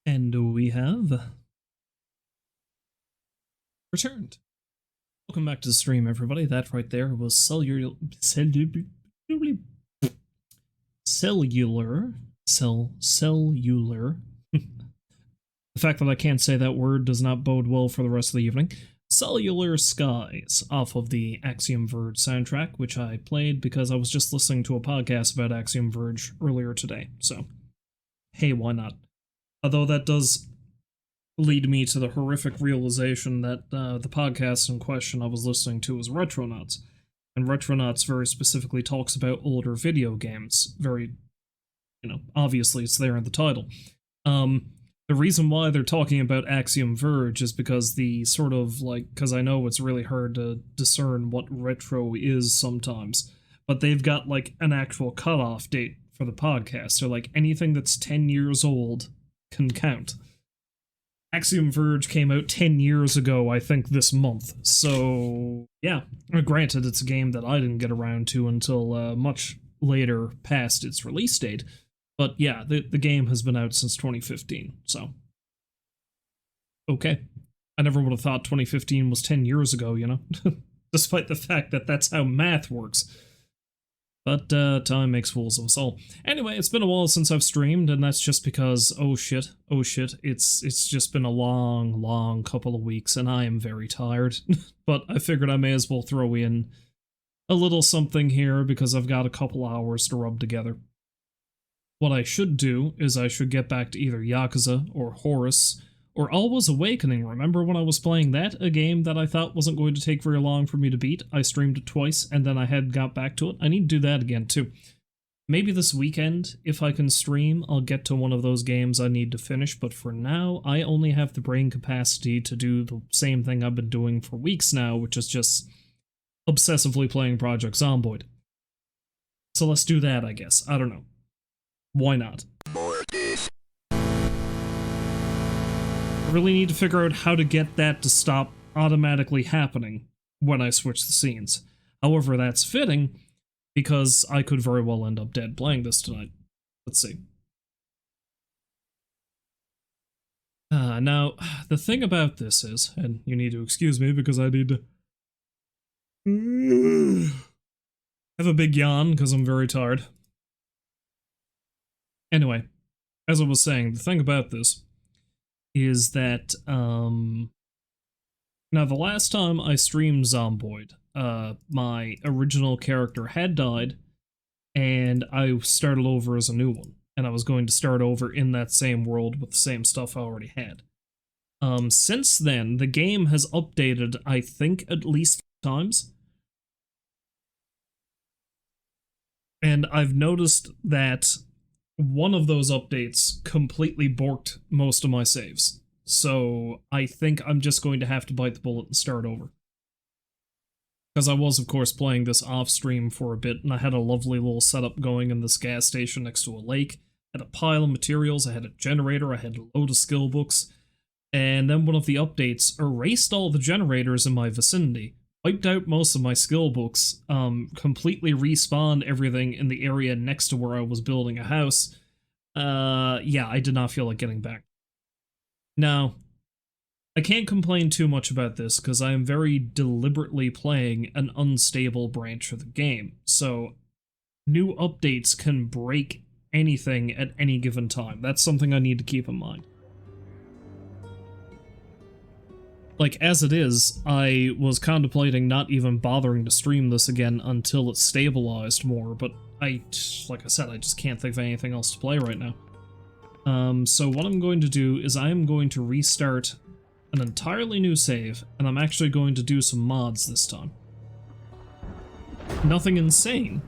And we have returned. Welcome back to the stream, everybody. That right there was cellular. The fact that I can't say that word does not bode well for the rest of the evening. Cellular Skies off of the Axiom Verge soundtrack, which I played because I was just listening to a podcast about Axiom Verge earlier today. So, hey, why not? Although that does lead me to the horrific realization that the podcast in question I was listening to was Retronauts. And Retronauts very specifically talks about older video games. Very, obviously it's there in the title. The reason why they're talking about Axiom Verge is because because I know it's really hard to discern what retro is sometimes, but they've got an actual cutoff date for the podcast. So anything that's 10 years old can count. Axiom Verge came out 10 years ago, I think, this month. So, yeah. Granted, it's a game that I didn't get around to until much later past its release date. But yeah, the game has been out since 2015, so. Okay. I never would have thought 2015 was 10 years ago, Despite the fact that that's how math works. But time makes fools of us all. Anyway, it's been a while since I've streamed, and that's just because, oh shit, it's just been a long couple of weeks, and I am very tired. But I figured I may as well throw in a little something here, because I've got a couple hours to rub together. What I should do is I should get back to either Yakuza or Horus, or Alwa's Awakening. Remember when I was playing that? A game that I thought wasn't going to take very long for me to beat. I streamed it twice, and then I had got back to it. I need to do that again, too. Maybe this weekend, if I can stream, I'll get to one of those games I need to finish, but for now, I only have the brain capacity to do the same thing I've been doing for weeks now, which is just obsessively playing Project Zomboid. So let's do that, I guess. I don't know. Why not? I really need to figure out how to get that to stop automatically happening when I switch the scenes. However, that's fitting, because I could very well end up dead playing this tonight. Let's see. Now, the thing about this is, and you need to excuse me because I need to have a big yawn because I'm very tired. Anyway, as I was saying, the thing about this is that, now the last time I streamed Zomboid, my original character had died, and I started over as a new one, and I was going to start over in that same world with the same stuff I already had. Since then, the game has updated, I think, at least 3 times. And I've noticed that one of those updates completely borked most of my saves. So I think I'm just going to have to bite the bullet and start over. Because I was, of course, playing this off-stream for a bit, and I had a lovely little setup going in this gas station next to a lake. I had a pile of materials, I had a generator, I had a load of skill books, and then one of the updates erased all the generators in my vicinity, wiped out most of my skill books, completely respawned everything in the area next to where I was building a house. Yeah, I did not feel like getting back. Now, I can't complain too much about this, because I am very deliberately playing an unstable branch of the game, so new updates can break anything at any given time. That's something I need to keep in mind. As it is, I was contemplating not even bothering to stream this again until it stabilized more, but like I said, I just can't think of anything else to play right now. So what I'm going to do is I am going to restart an entirely new save, and I'm actually going to do some mods this time. Nothing insane,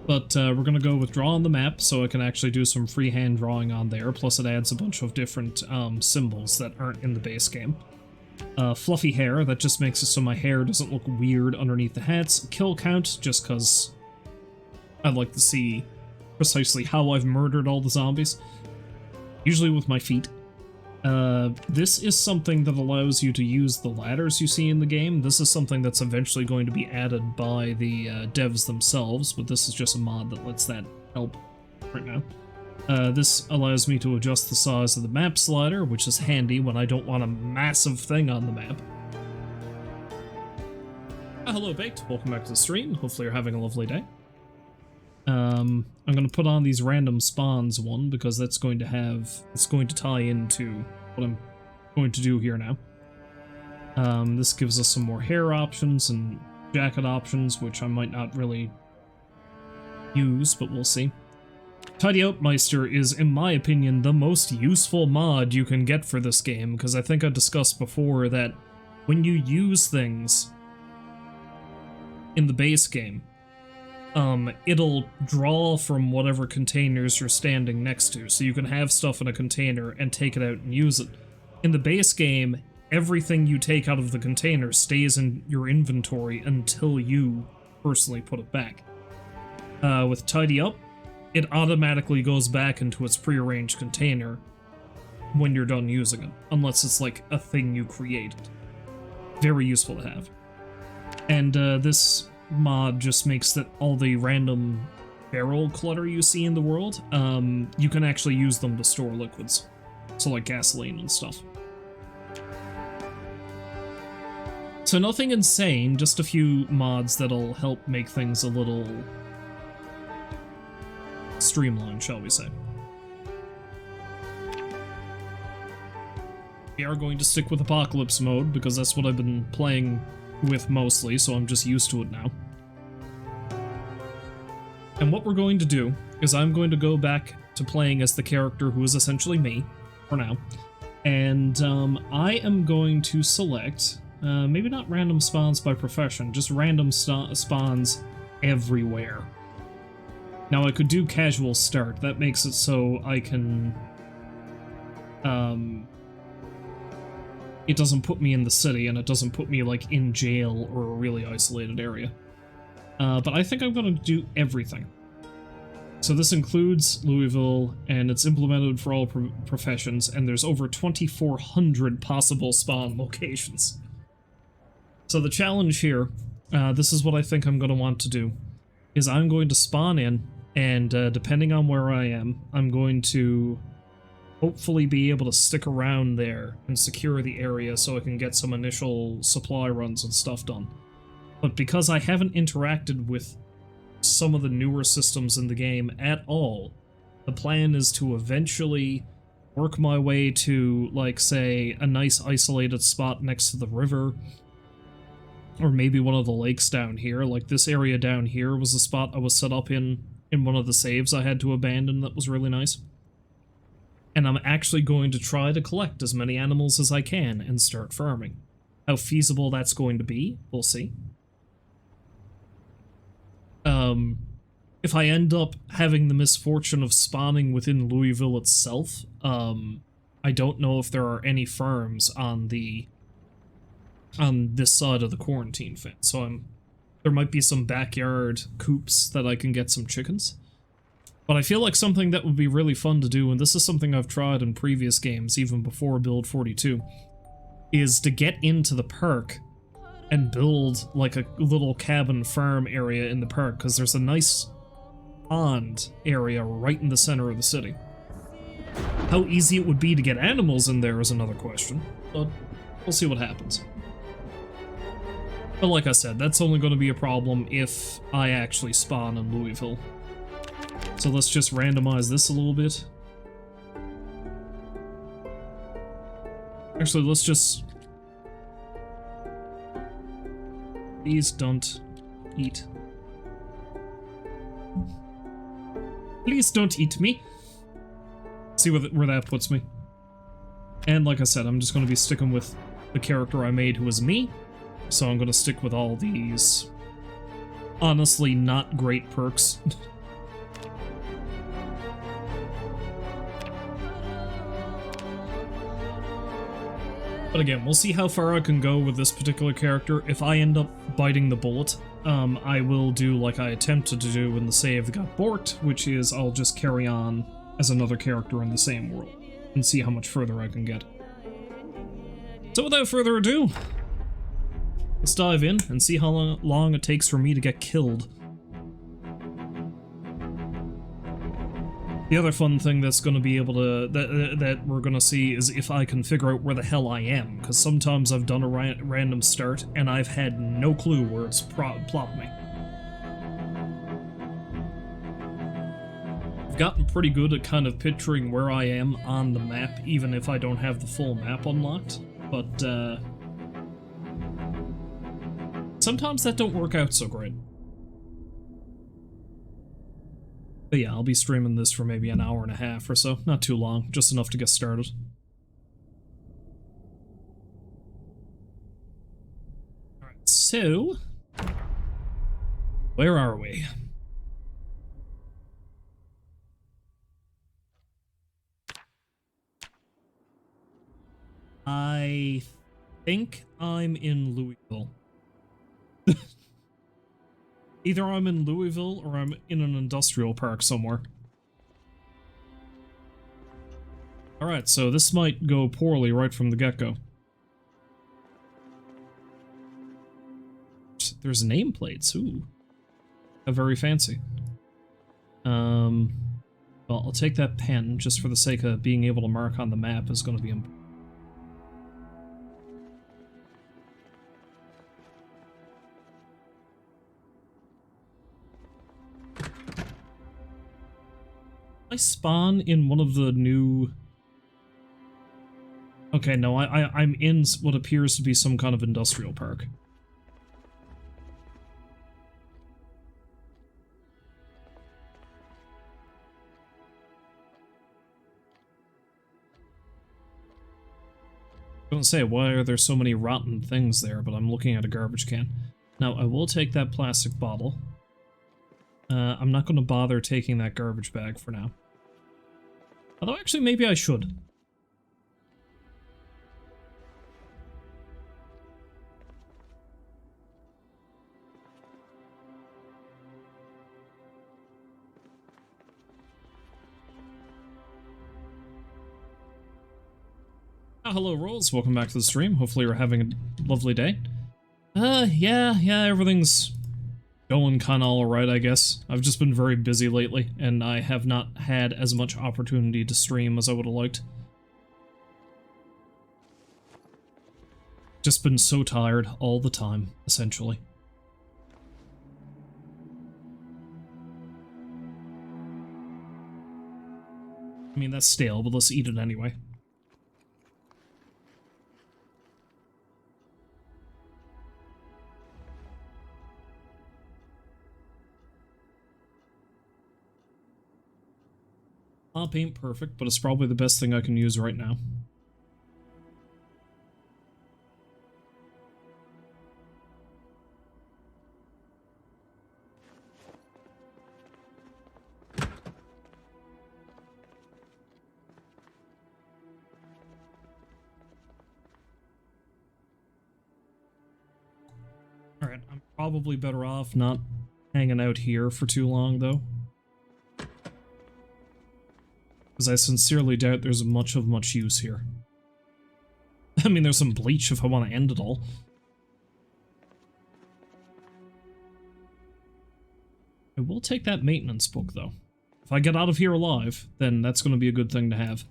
but we're going to go with draw on the map, so I can actually do some freehand drawing on there, plus it adds a bunch of different symbols that aren't in the base game. Fluffy hair, that just makes it so my hair doesn't look weird underneath the hats. Kill count, just because I'd like to see precisely how I've murdered all the zombies. Usually with my feet. This is something that allows you to use the ladders you see in the game. This is something that's eventually going to be added by the devs themselves, but this is just a mod that lets that help right now. This allows me to adjust the size of the map slider, which is handy when I don't want a massive thing on the map. Hello, Baked. Welcome back to the stream. Hopefully you're having a lovely day. I'm going to put on these random spawns one, because it's going to tie into what I'm going to do here now. This gives us some more hair options and jacket options, which I might not really use, but we'll see. Tidy Up Meister is, in my opinion, the most useful mod you can get for this game, because I think I discussed before that when you use things in the base game, it'll draw from whatever containers you're standing next to, so you can have stuff in a container and take it out and use it. In the base game, everything you take out of the container stays in your inventory until you personally put it back. With Tidy Up, it automatically goes back into its prearranged container when you're done using it, unless it's like a thing you created. Very useful to have. And this mod just makes that all the random barrel clutter you see in the world, you can actually use them to store liquids. So like gasoline and stuff. So nothing insane, just a few mods that'll help make things a little streamlined, shall we say. We are going to stick with Apocalypse mode, because that's what I've been playing with mostly, so I'm just used to it now. And what we're going to do is I'm going to go back to playing as the character who is essentially me, for now. And I am going to select, maybe not random spawns by profession, just random spawns everywhere. Now I could do casual start, that makes it so I can, it doesn't put me in the city, and it doesn't put me, like, in jail or a really isolated area. But I think I'm gonna do everything. So this includes Louisville, and it's implemented for all professions, and there's over 2,400 possible spawn locations. So the challenge here, this is what I think I'm gonna want to do, is I'm going to spawn in, and depending on where I am, I'm going to hopefully be able to stick around there and secure the area so I can get some initial supply runs and stuff done. But because I haven't interacted with some of the newer systems in the game at all, the plan is to eventually work my way to, like, say, a nice isolated spot next to the river, or maybe one of the lakes down here. Like, this area down here was the spot I was set up in one of the saves I had to abandon that was really nice. And I'm actually going to try to collect as many animals as I can and start farming. How feasible that's going to be, we'll see. If I end up having the misfortune of spawning within Louisville itself, I don't know if there are any farms on this side of the quarantine fence, so there might be some backyard coops that I can get some chickens. But I feel like something that would be really fun to do, and this is something I've tried in previous games, even before Build 42, is to get into the park and build, like, a little cabin farm area in the park, because there's a nice pond area right in the center of the city. How easy it would be to get animals in there is another question, but we'll see what happens. But like I said, that's only going to be a problem if I actually spawn in Louisville. So let's just randomize this a little bit. Actually, let's just... Please don't eat. Please don't eat me. See where that puts me. And like I said, I'm just going to be sticking with the character I made who was me. So I'm going to stick with all these honestly not great perks. But again, we'll see how far I can go with this particular character. If I end up biting the bullet, I will do like I attempted to do when the save got borked, which is I'll just carry on as another character in the same world and see how much further I can get. So without further ado, let's dive in and see how long it takes for me to get killed. The other fun thing that's going to be able to that we're going to see is if I can figure out where the hell I am, because sometimes I've done a random start and I've had no clue where it's plopped me. I've gotten pretty good at kind of picturing where I am on the map, even if I don't have the full map unlocked, but sometimes that don't work out so great. But yeah, I'll be streaming this for maybe an hour and a half or so. Not too long, just enough to get started. Alright, so... where are we? I think I'm in Louisville. Either I'm in Louisville or I'm in an industrial park somewhere. Alright, so this might go poorly right from the get-go. There's nameplates, ooh. Very fancy. Well, I'll take that pen, just for the sake of being able to mark on the map is going to be important. I spawn in one of the new... Okay, no, I'm in what appears to be some kind of industrial park. I don't say why are there so many rotten things there, but I'm looking at a garbage can. Now, I will take that plastic bottle. I'm not going to bother taking that garbage bag for now. Although, actually, maybe I should. Hello, Rolls. Welcome back to the stream. Hopefully you're having a lovely day. Yeah, everything's going kinda alright, I guess. I've just been very busy lately, and I have not had as much opportunity to stream as I would have liked. Just been so tired all the time, essentially. I mean, that's stale, but let's eat it anyway. Pop ain't perfect, but it's probably the best thing I can use right now. Alright, I'm probably better off not hanging out here for too long, though. Because I sincerely doubt there's much use here. I mean, there's some bleach if I want to end it all. I will take that maintenance book, though. If I get out of here alive, then that's going to be a good thing to have.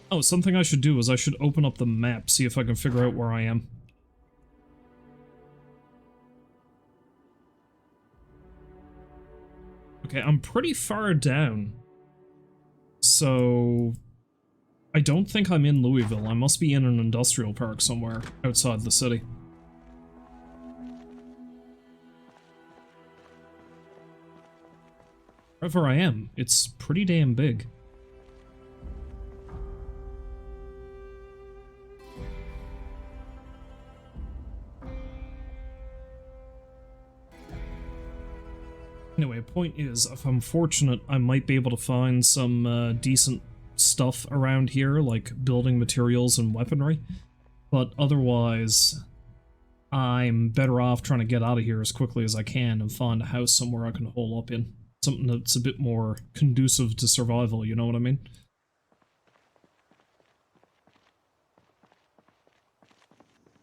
Oh, something I should do is I should open up the map, see if I can figure out where I am. Okay, I'm pretty far down. So... I don't think I'm in Louisville. I must be in an industrial park somewhere outside the city. Wherever I am, it's pretty damn big. Anyway, point is, if I'm fortunate, I might be able to find some decent stuff around here, like building materials and weaponry. But otherwise, I'm better off trying to get out of here as quickly as I can and find a house somewhere I can hole up in. Something that's a bit more conducive to survival, you know what I mean?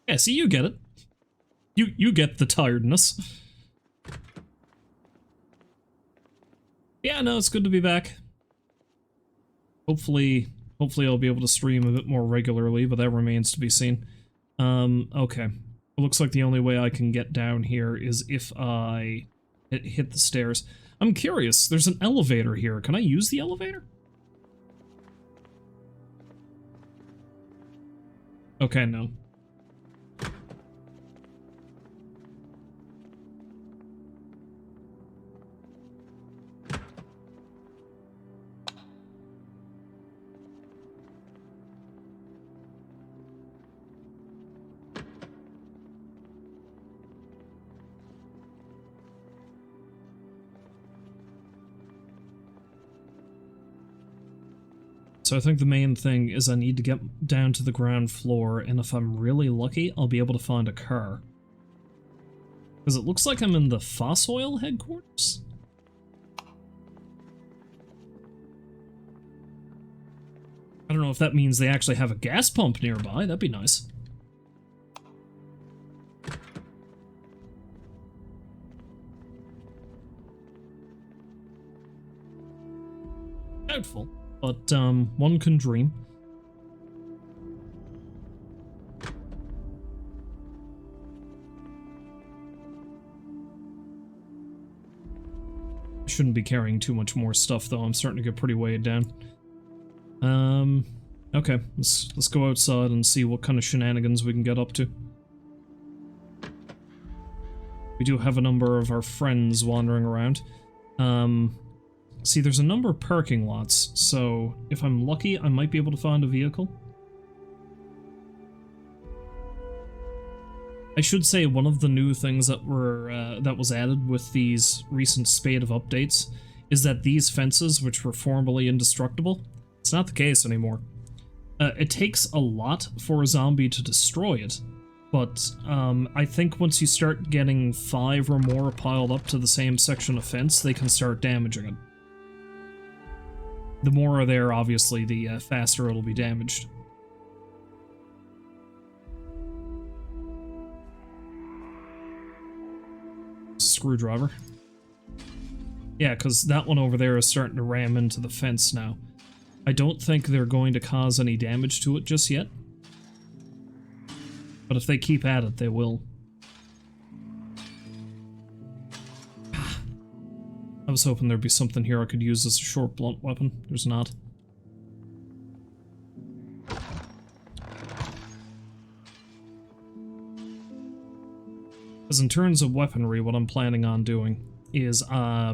Yeah, see, you get it. You get the tiredness. Yeah, no, it's good to be back. Hopefully I'll be able to stream a bit more regularly, but that remains to be seen. Okay. It looks like the only way I can get down here is if I hit the stairs. I'm curious, there's an elevator here. Can I use the elevator? Okay, no. So I think the main thing is I need to get down to the ground floor, and if I'm really lucky, I'll be able to find a car. Because it looks like I'm in the Fossil headquarters? I don't know if that means they actually have a gas pump nearby. That'd be nice. Doubtful, but one can dream. I shouldn't be carrying too much more stuff, though. I'm starting to get pretty weighed down. Okay, let's go outside and see what kind of shenanigans we can get up to. We do have a number of our friends wandering around. See, there's a number of parking lots, so if I'm lucky, I might be able to find a vehicle. I should say one of the new things that that was added with these recent spate of updates is that these fences, which were formerly indestructible, it's not the case anymore. It takes a lot for a zombie to destroy it, but I think once you start getting 5 or more piled up to the same section of fence, they can start damaging it. The more are there, obviously, the faster it'll be damaged. Screwdriver. Yeah, because that one over there is starting to ram into the fence now. I don't think they're going to cause any damage to it just yet. But if they keep at it, they will. I was hoping there'd be something here I could use as a short blunt weapon. There's not. As in terms of weaponry, what I'm planning on doing is,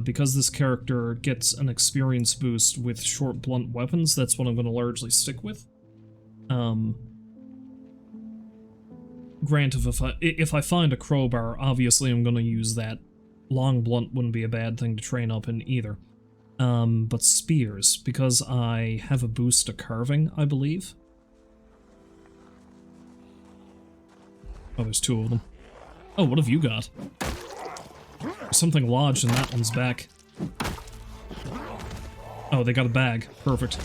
because this character gets an experience boost with short blunt weapons, that's what I'm going to largely stick with. Granted, if I find a crowbar, obviously I'm going to use that. Long blunt wouldn't be a bad thing to train up in either. But spears, because I have a boost to carving, I believe. Oh, there's 2 of them. Oh, what have you got? There's something lodged in that one's back. Oh, they got a bag. Perfect.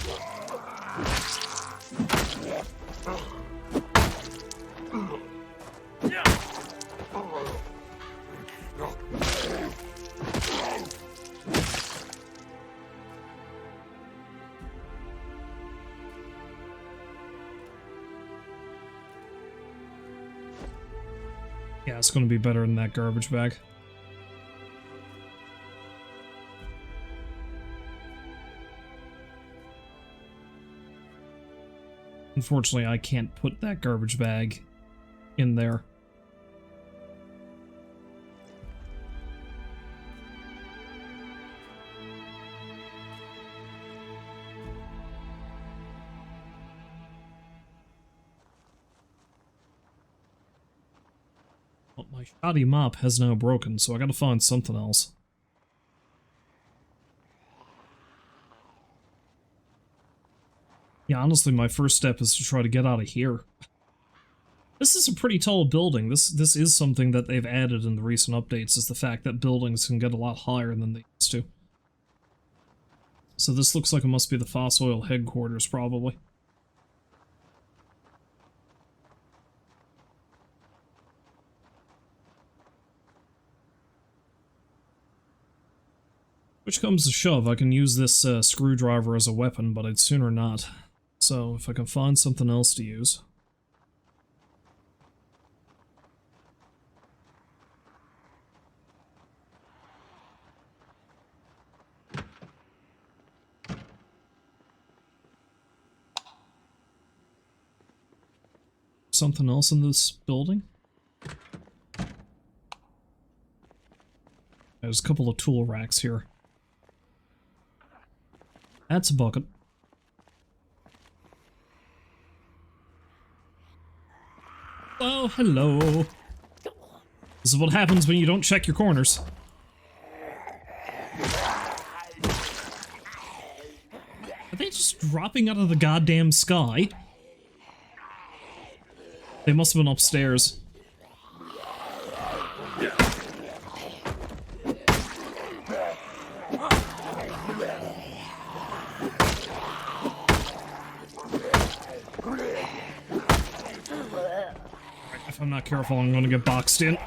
Yeah, it's gonna be better than that garbage bag. Unfortunately, I can't put that garbage bag in there. Well, my shoddy mop has now broken, so I gotta find something else. Yeah, honestly, my first step is to try to get out of here. This is a pretty tall building. This is something that they've added in the recent updates, is the fact that buildings can get a lot higher than they used to. So this looks like it must be the Fossil headquarters, probably. Which comes to shove, I can use this screwdriver as a weapon, but I'd sooner not. So, if I can find something else to use. Something else in this building? There's a couple of tool racks here. That's a bucket. Oh, hello. This is what happens when you don't check your corners. Are they just dropping out of the goddamn sky? They must have been upstairs. If I'm not careful, I'm gonna get boxed in.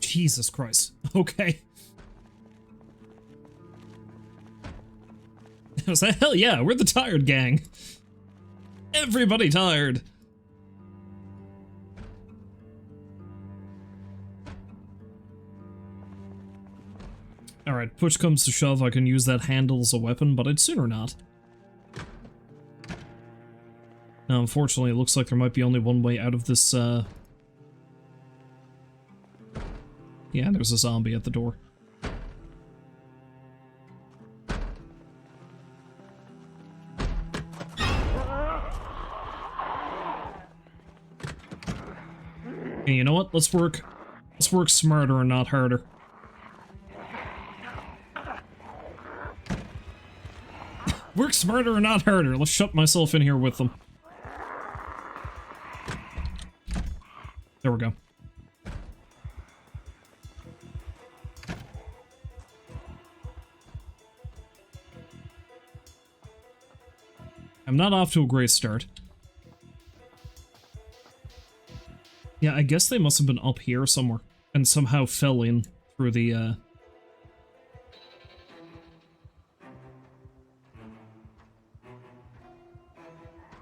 Jesus Christ. Okay. I was like, hell yeah, we're the tired gang. Everybody tired. Alright, push comes to shove, I can use that handle as a weapon, but I'd sooner not. Now, unfortunately, it looks like there might be only one way out of this, Yeah, there's a zombie at the door. Hey, you know what? Let's work smarter and not harder. Work smarter and not harder. Let's shut myself in here with them. There we go. I'm not off to a great start. Yeah, I guess they must have been up here somewhere and somehow fell in through the,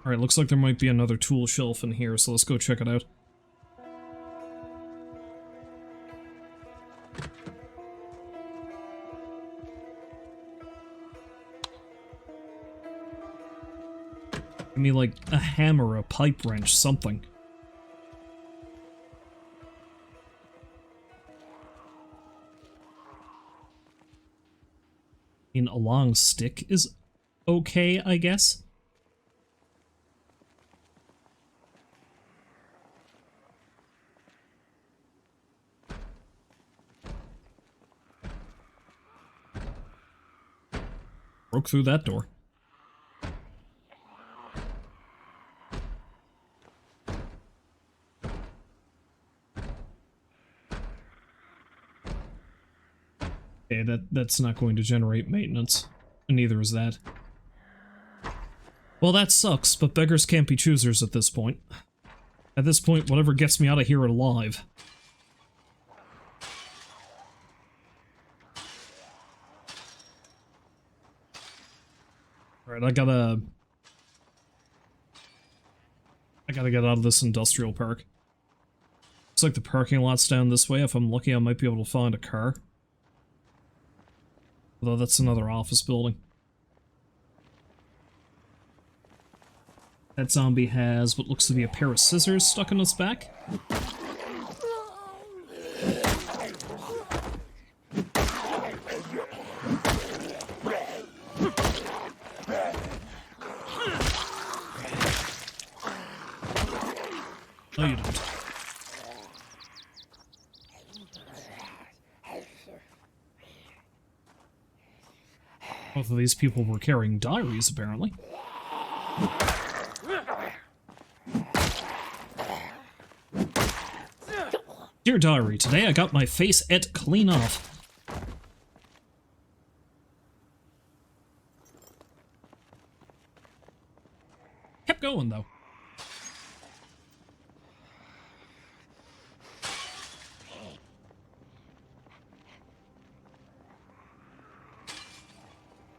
Alright, looks like there might be another tool shelf in here, so let's go check it out. Give me, like, a hammer, a pipe wrench, something. I mean, a long stick is okay, I guess? Broke through that door. Okay, that's not going to generate maintenance, and neither is that. Well, that sucks, but beggars can't be choosers at this point. At this point, whatever gets me out of here alive. Alright, I gotta get out of this industrial park. Looks like the parking lot's down this way. If I'm lucky, I might be able to find a car. Although that's another office building. That zombie has what looks to be a pair of scissors stuck in its back. No, you don't. Both of these people were carrying diaries, apparently. Dear diary, today I got my face et clean off. kept going, though.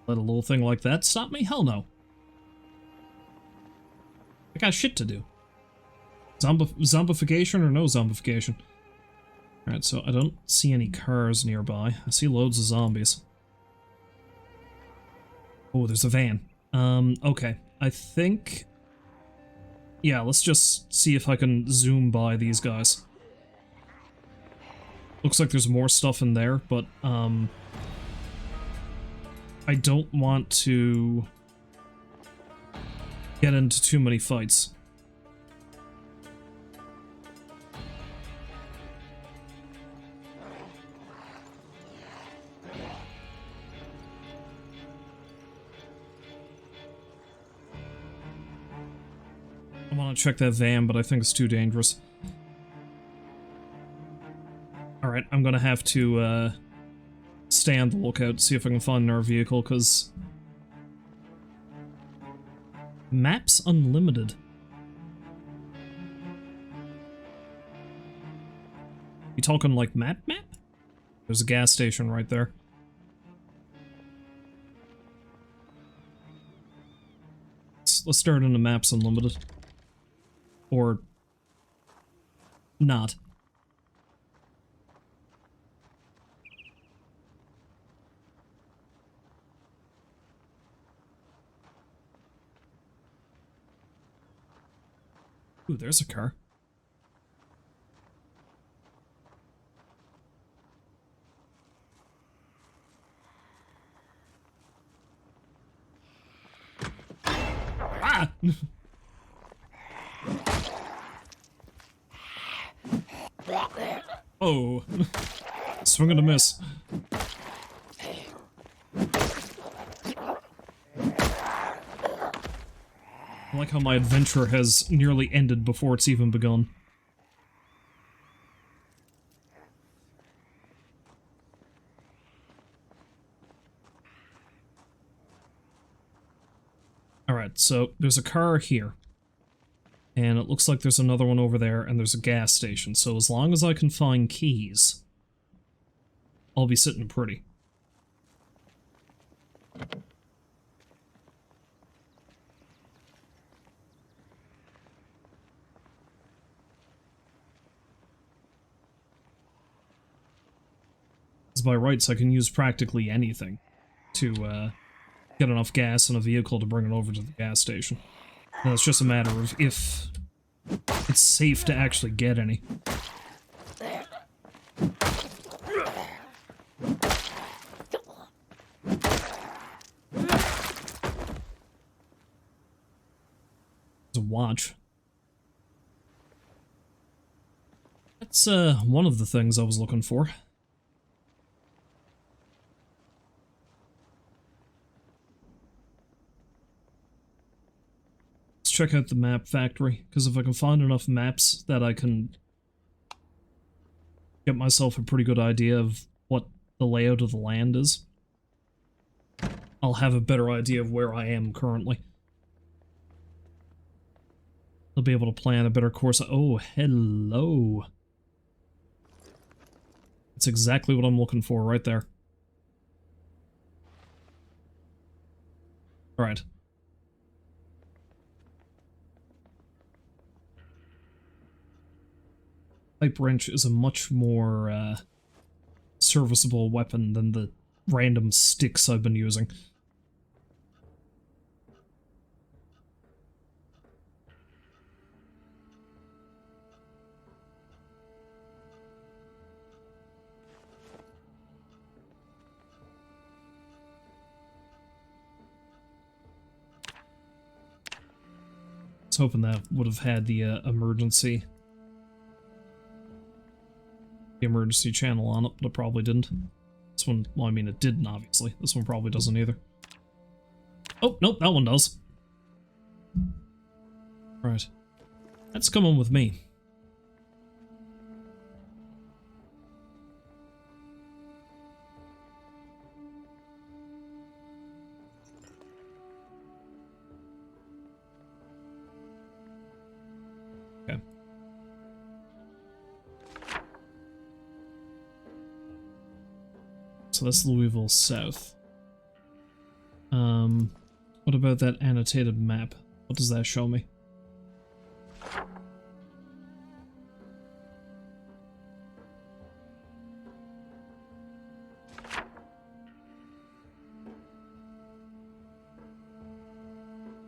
Let a little thing like that stop me? Hell no. I got shit to do. Zombification or no zombification? Alright, so I don't see any cars nearby. I see loads of zombies. Oh, there's a van. Okay. I think... Yeah, let's just see if I can zoom by these guys. Looks like there's more stuff in there, but, I don't want to get into too many fights. I want to check that van, but I think it's too dangerous. Alright, I'm gonna have to, stay on the lookout, see if I can find our vehicle, because... Maps unlimited. You talking like map? There's a gas station right there. Let's start into maps unlimited. Or... not. Ooh, there's a car. Ah! Oh. Swing and a miss. I like how my adventure has nearly ended before it's even begun. Alright, so there's a car here. And it looks like there's another one over there, and there's a gas station. So as long as I can find keys, I'll be sitting pretty. By rights, I can use practically anything to get enough gas in a vehicle to bring it over to the gas station. And it's just a matter of if it's safe to actually get any. There's a watch. That's one of the things I was looking for. Check out the map factory, because if I can find enough maps that I can get myself a pretty good idea of what the layout of the land is, I'll have a better idea of where I am currently. I'll be able to plan a better course. Oh, hello. That's exactly what I'm looking for right there. Alright. Pipe wrench is a much more serviceable weapon than the random sticks I've been using. I was hoping that would have had the emergency channel on it, but it probably didn't. This one, well, I mean, it didn't, obviously. This one probably doesn't either. Oh, nope, that one does. Right. That's coming with me. Okay. So that's Louisville South. What about that annotated map? What does that show me?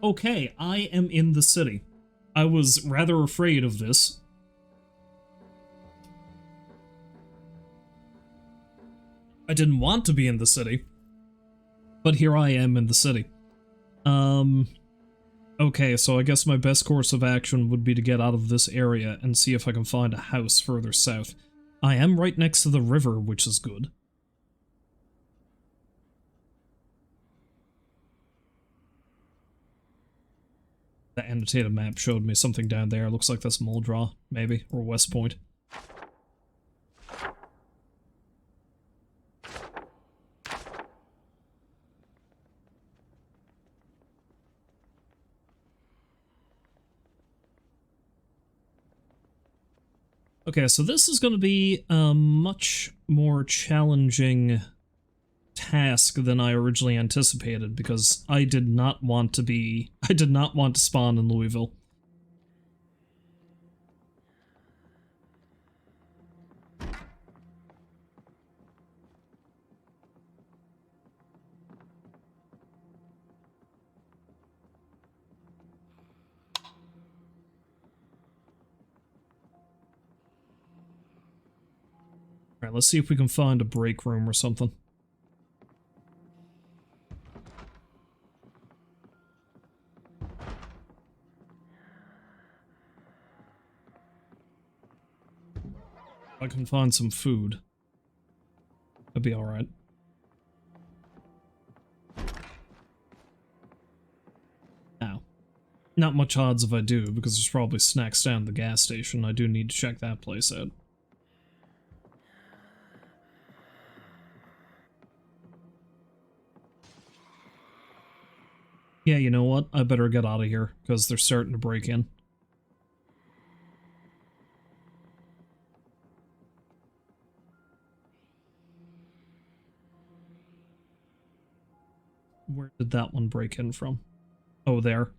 Okay, I am in the city. I was rather afraid of this. I didn't want to be in the city, but here I am in the city. Okay, so I guess my best course of action would be to get out of this area and see if I can find a house further south. I am right next to the river, which is good. The annotated map showed me something down there. Looks like that's Muldraugh, maybe, or West Point. Okay, so this is going to be a much more challenging task than I originally anticipated, because I did not want to spawn in Louisville. Alright, let's see if we can find a break room or something. If I can find some food, that'd be alright. Now, not much odds if I do, because there's probably snacks down at the gas station. I do need to check that place out. Yeah, you know what? I better get out of here, because they're starting to break in. Where did that one break in from? Oh, there.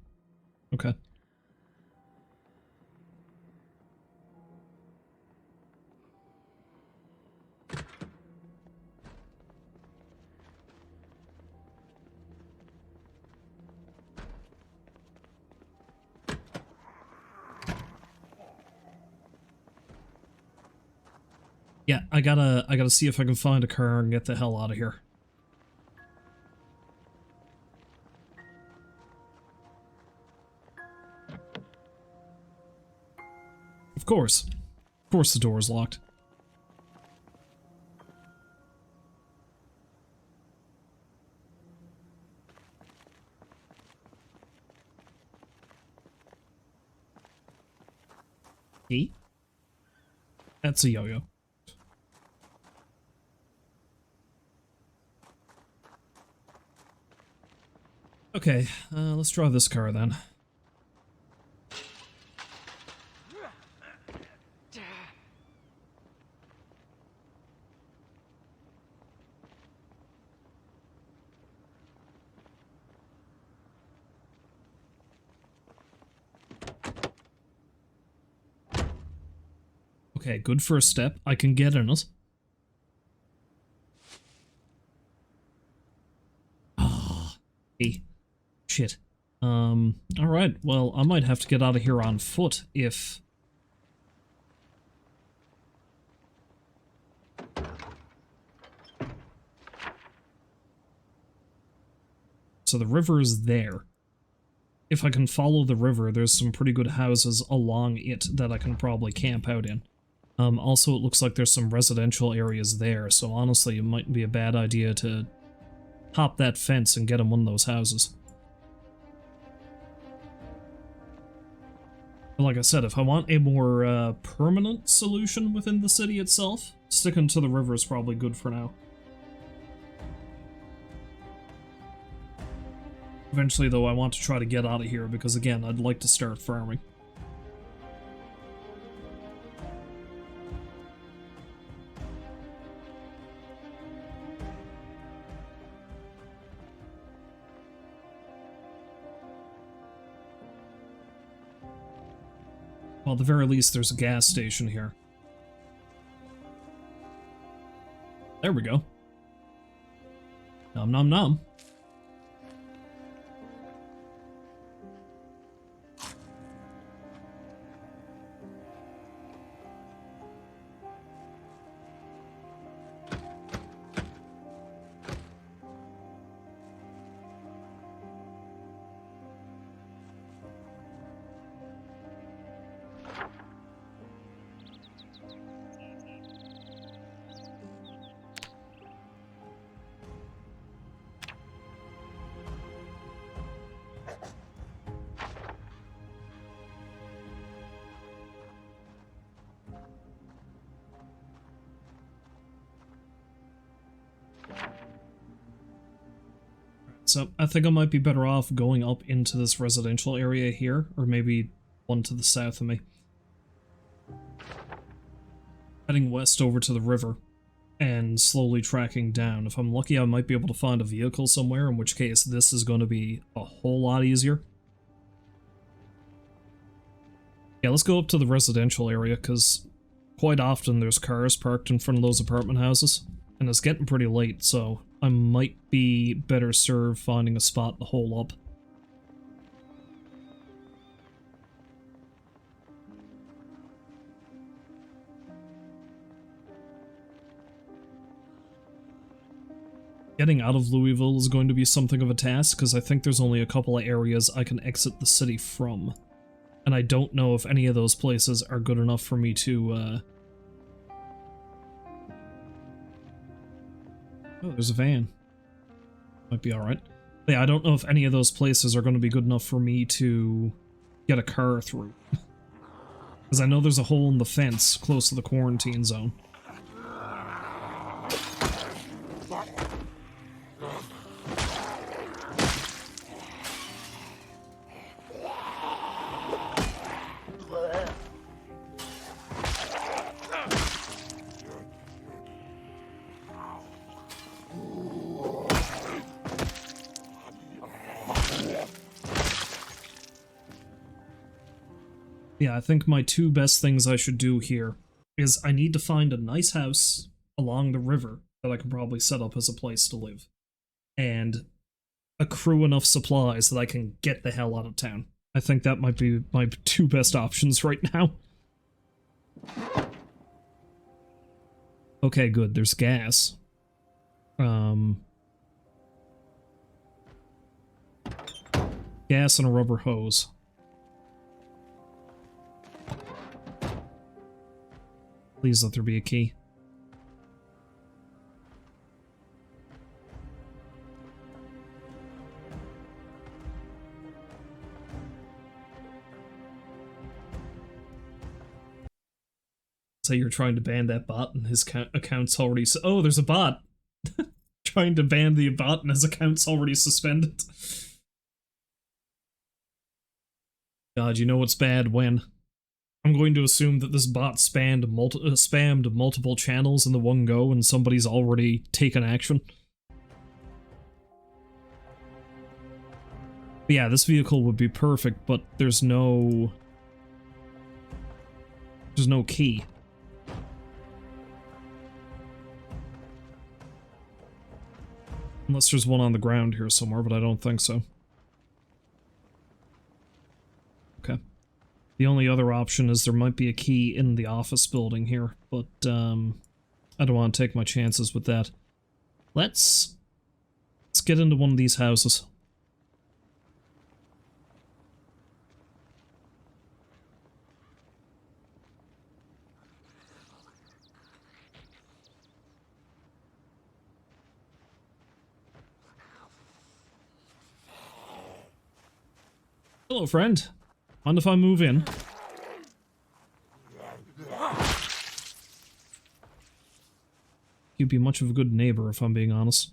Okay. Yeah, I gotta see if I can find a car and get the hell out of here. Of course. Of course the door is locked. Key? That's a yo-yo. Okay, let's draw this car then. Okay, good first step. I can get in it. Ah, hey. Shit. Alright, well, I might have to get out of here on foot if... So the river is there. If I can follow the river, there's some pretty good houses along it that I can probably camp out in. Also, it looks like there's some residential areas there, so honestly, it might be a bad idea to hop that fence and get in one of those houses. But like I said, if I want a more permanent solution within the city itself, sticking to the river is probably good for now. Eventually, though, I want to try to get out of here because, again, I'd like to start farming. Well, at the very least, there's a gas station here. There we go. Nom nom nom. So I think I might be better off going up into this residential area here, or maybe one to the south of me. Heading west over to the river, and slowly tracking down. If I'm lucky, I might be able to find a vehicle somewhere, in which case this is going to be a whole lot easier. Yeah, let's go up to the residential area, because quite often there's cars parked in front of those apartment houses, and it's getting pretty late, so I might be better served finding a spot to hole up. Getting out of Louisville is going to be something of a task, because I think there's only a couple of areas I can exit the city from. And I don't know if any of those places are good enough for me to, Oh, there's a van. Might be alright. Yeah, I don't know if any of those places are going to be good enough for me to get a car through. Because I know there's a hole in the fence close to the quarantine zone. Yeah, I think my two best things I should do here is I need to find a nice house along the river that I can probably set up as a place to live, and accrue enough supplies that I can get the hell out of town. I think that might be my two best options right now. Okay, good, there's gas. Gas and a rubber hose. Please let there be a key. Say you're trying to ban that bot and his account's already... Oh, there's a bot! Trying to ban the bot and his account's already suspended. God, you know what's bad when... I'm going to assume that this bot spammed multiple channels in the one go and somebody's already taken action. But yeah, this vehicle would be perfect, but there's no key. Unless there's one on the ground here somewhere, but I don't think so. Okay. The only other option is there might be a key in the office building here, but I don't want to take my chances with that. Let's get into one of these houses. Hello, friend. Mind if I move in? You'd be much of a good neighbor, if I'm being honest.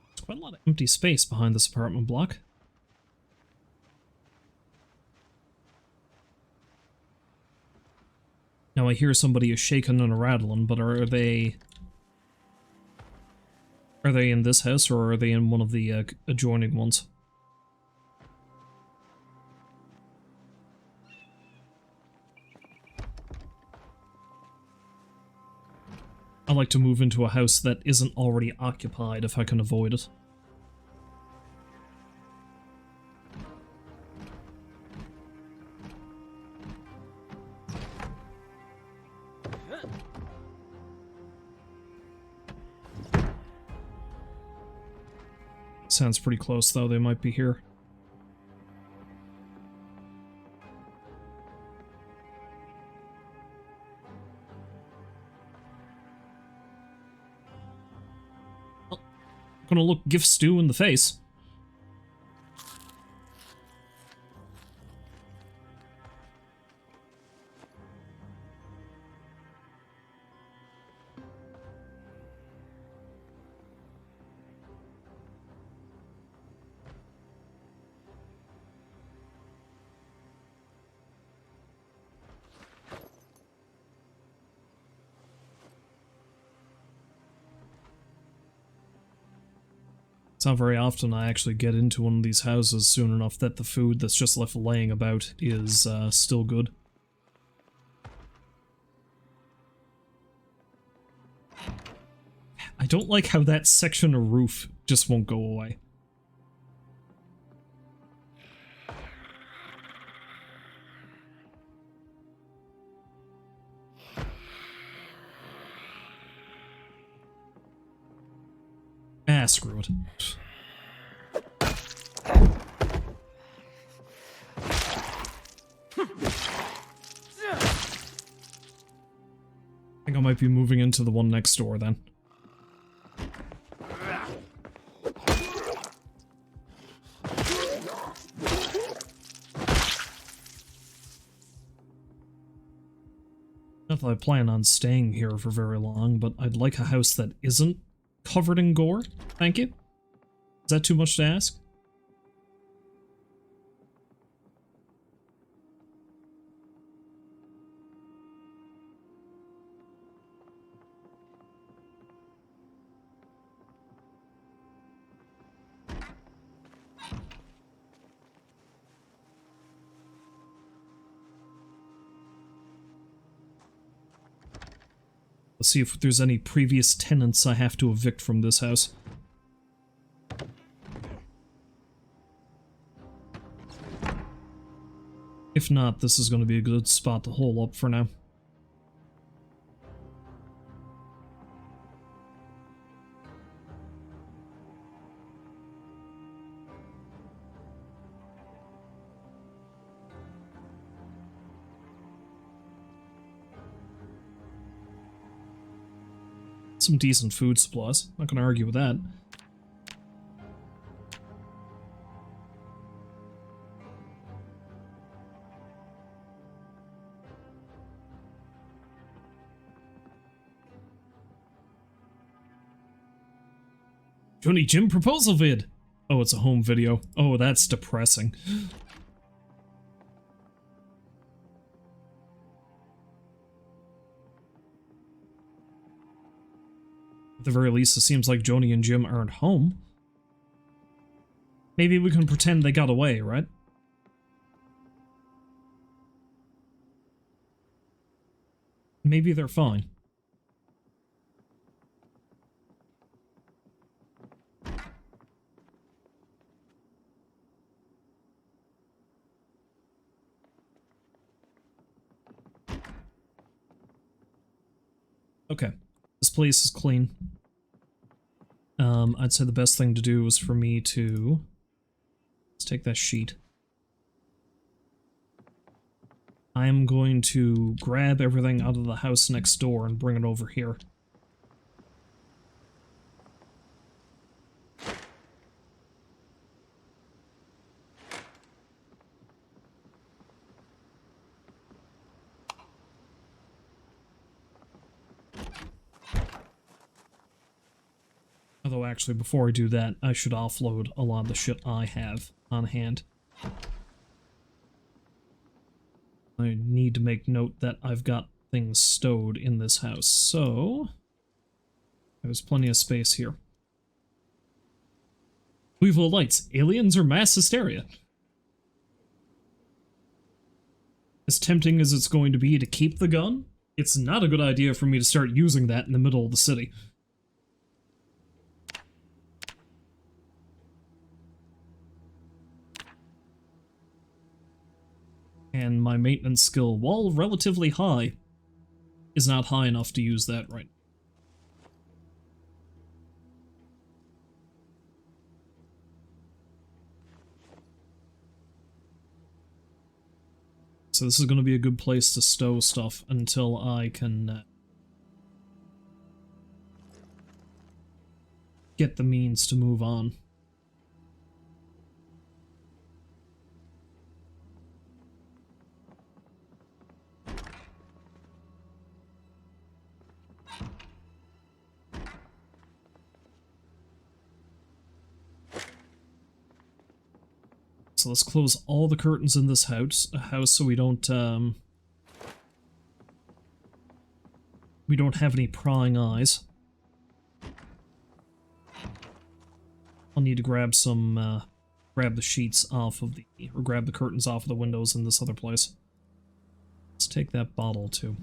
There's quite a lot of empty space behind this apartment block. I hear somebody is shaking and rattling, but are they... Are they in this house, or are they in one of the adjoining ones? I like to move into a house that isn't already occupied if I can avoid it. Sounds pretty close, though. They might be here. Oh, gonna look Gift Stew in the face. It's not very often I actually get into one of these houses soon enough that the food that's just left laying about is still good. I don't like how that section of roof just won't go away. Ah, screw it. I think I might be moving into the one next door then. Not that I plan on staying here for very long, but I'd like a house that isn't covered in gore. Thank you. Is that too much to ask? Let's see if there's any previous tenants I have to evict from this house. If not, this is going to be a good spot to hole up for now. Some decent food supplies. Not gonna argue with that. Johnny Jim proposal vid! Oh, it's a home video. Oh, that's depressing. At the very least, it seems like Joni and Jim aren't home. Maybe we can pretend they got away, right? Maybe they're fine. Okay. This place is clean. I'd say the best thing to do is for me to... Let's take that sheet. I am going to grab everything out of the house next door and bring it over here. Although actually, before I do that, I should offload a lot of the shit I have on hand. I need to make note that I've got things stowed in this house. So there's plenty of space here. Weevil lights, aliens or mass hysteria? As tempting as it's going to be to keep the gun, it's not a good idea for me to start using that in the middle of the city. And my maintenance skill, while relatively high, is not high enough to use that right now. So this is going to be a good place to stow stuff until I can get the means to move on. So let's close all the curtains in this house so we don't have any prying eyes. I'll need to grab some, grab the sheets off of or grab the curtains off of the windows in this other place. Let's take that bottle too.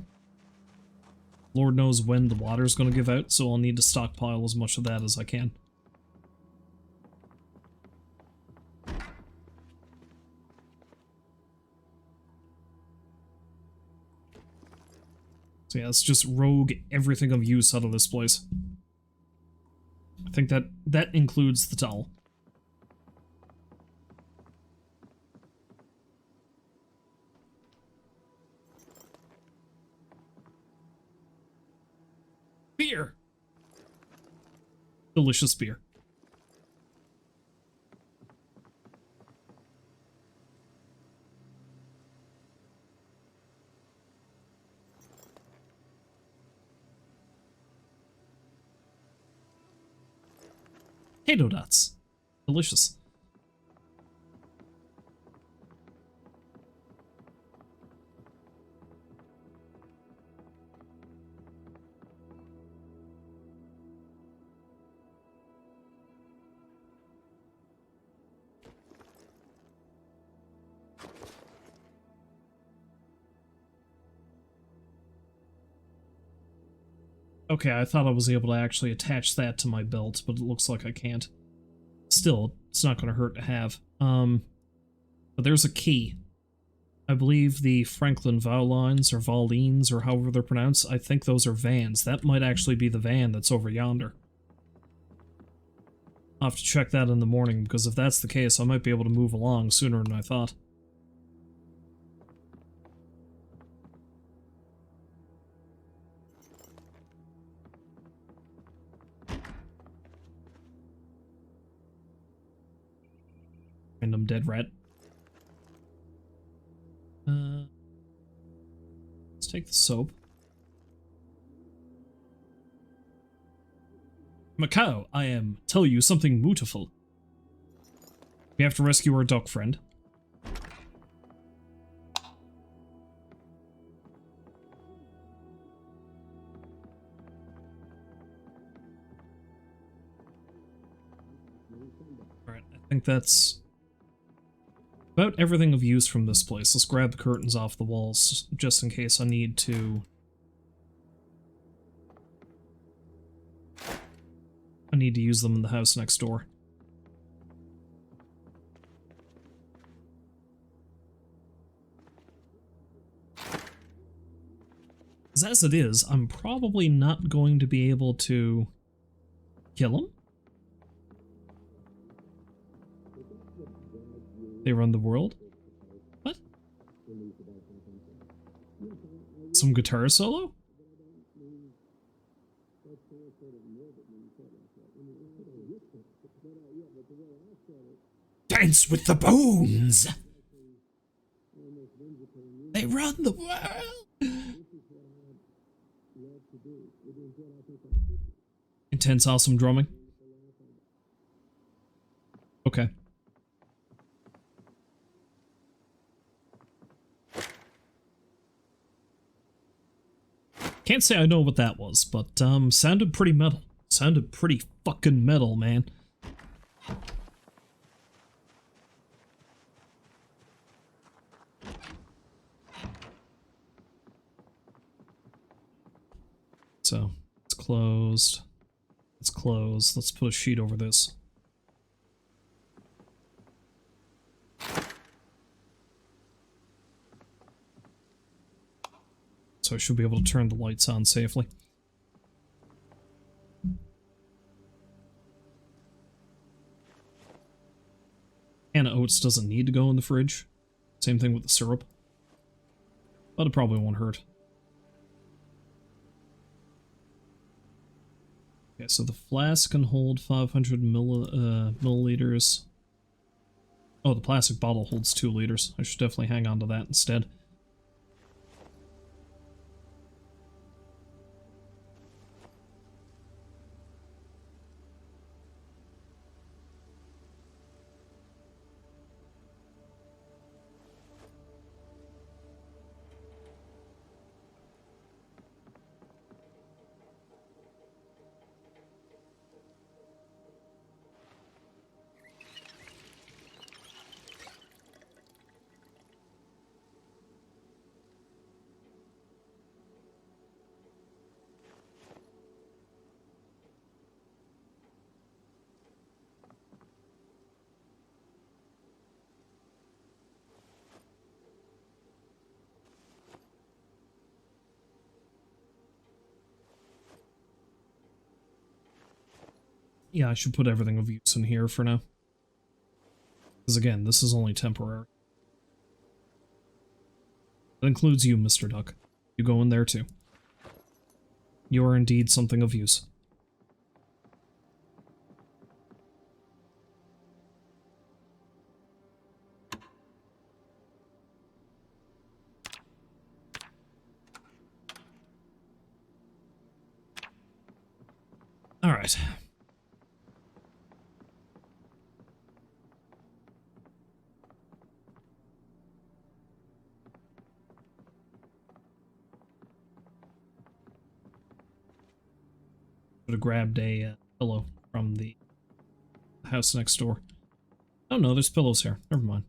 Lord knows when the water's gonna give out, so I'll need to stockpile as much of that as I can. So yeah, let's just rogue everything of use out of this place. I think that includes the towel. Beer! Delicious beer. Potato nuts. Delicious. Okay, I thought I was able to actually attach that to my belt, but it looks like I can't. Still, it's not going to hurt to have. But there's a key. I believe the Franklin Vollines, or Vollines, or however they're pronounced, I think those are vans. That might actually be the van that's over yonder. I'll have to check that in the morning, because if that's the case, I might be able to move along sooner than I thought. Random dead rat. Let's take the soap. Macau, I am tell you something beautiful. We have to rescue our duck friend. Alright, I think that's about everything of use from this place. Let's grab the curtains off the walls, just in case I need to... use them in the house next door. Because as it is, I'm probably not going to be able to kill him. They run the world? What? Some guitar solo? Dance with the bones! They run the world! Intense, awesome drumming. Okay. Can't say I know what that was, but sounded pretty metal. Sounded pretty fucking metal, man. So, it's closed. It's closed. Let's put a sheet over this. So I should be able to turn the lights on safely. And oats doesn't need to go in the fridge. Same thing with the syrup. But it probably won't hurt. Okay, so the flask can hold 500 milliliters. Oh, the plastic bottle holds 2 liters. I should definitely hang on to that instead. Yeah, I should put everything of use in here for now. Because again, this is only temporary. That includes you, Mr. Duck. You go in there too. You are indeed something of use. Alright. Should have grabbed a pillow from the house next door. Oh no, there's pillows here. Never mind.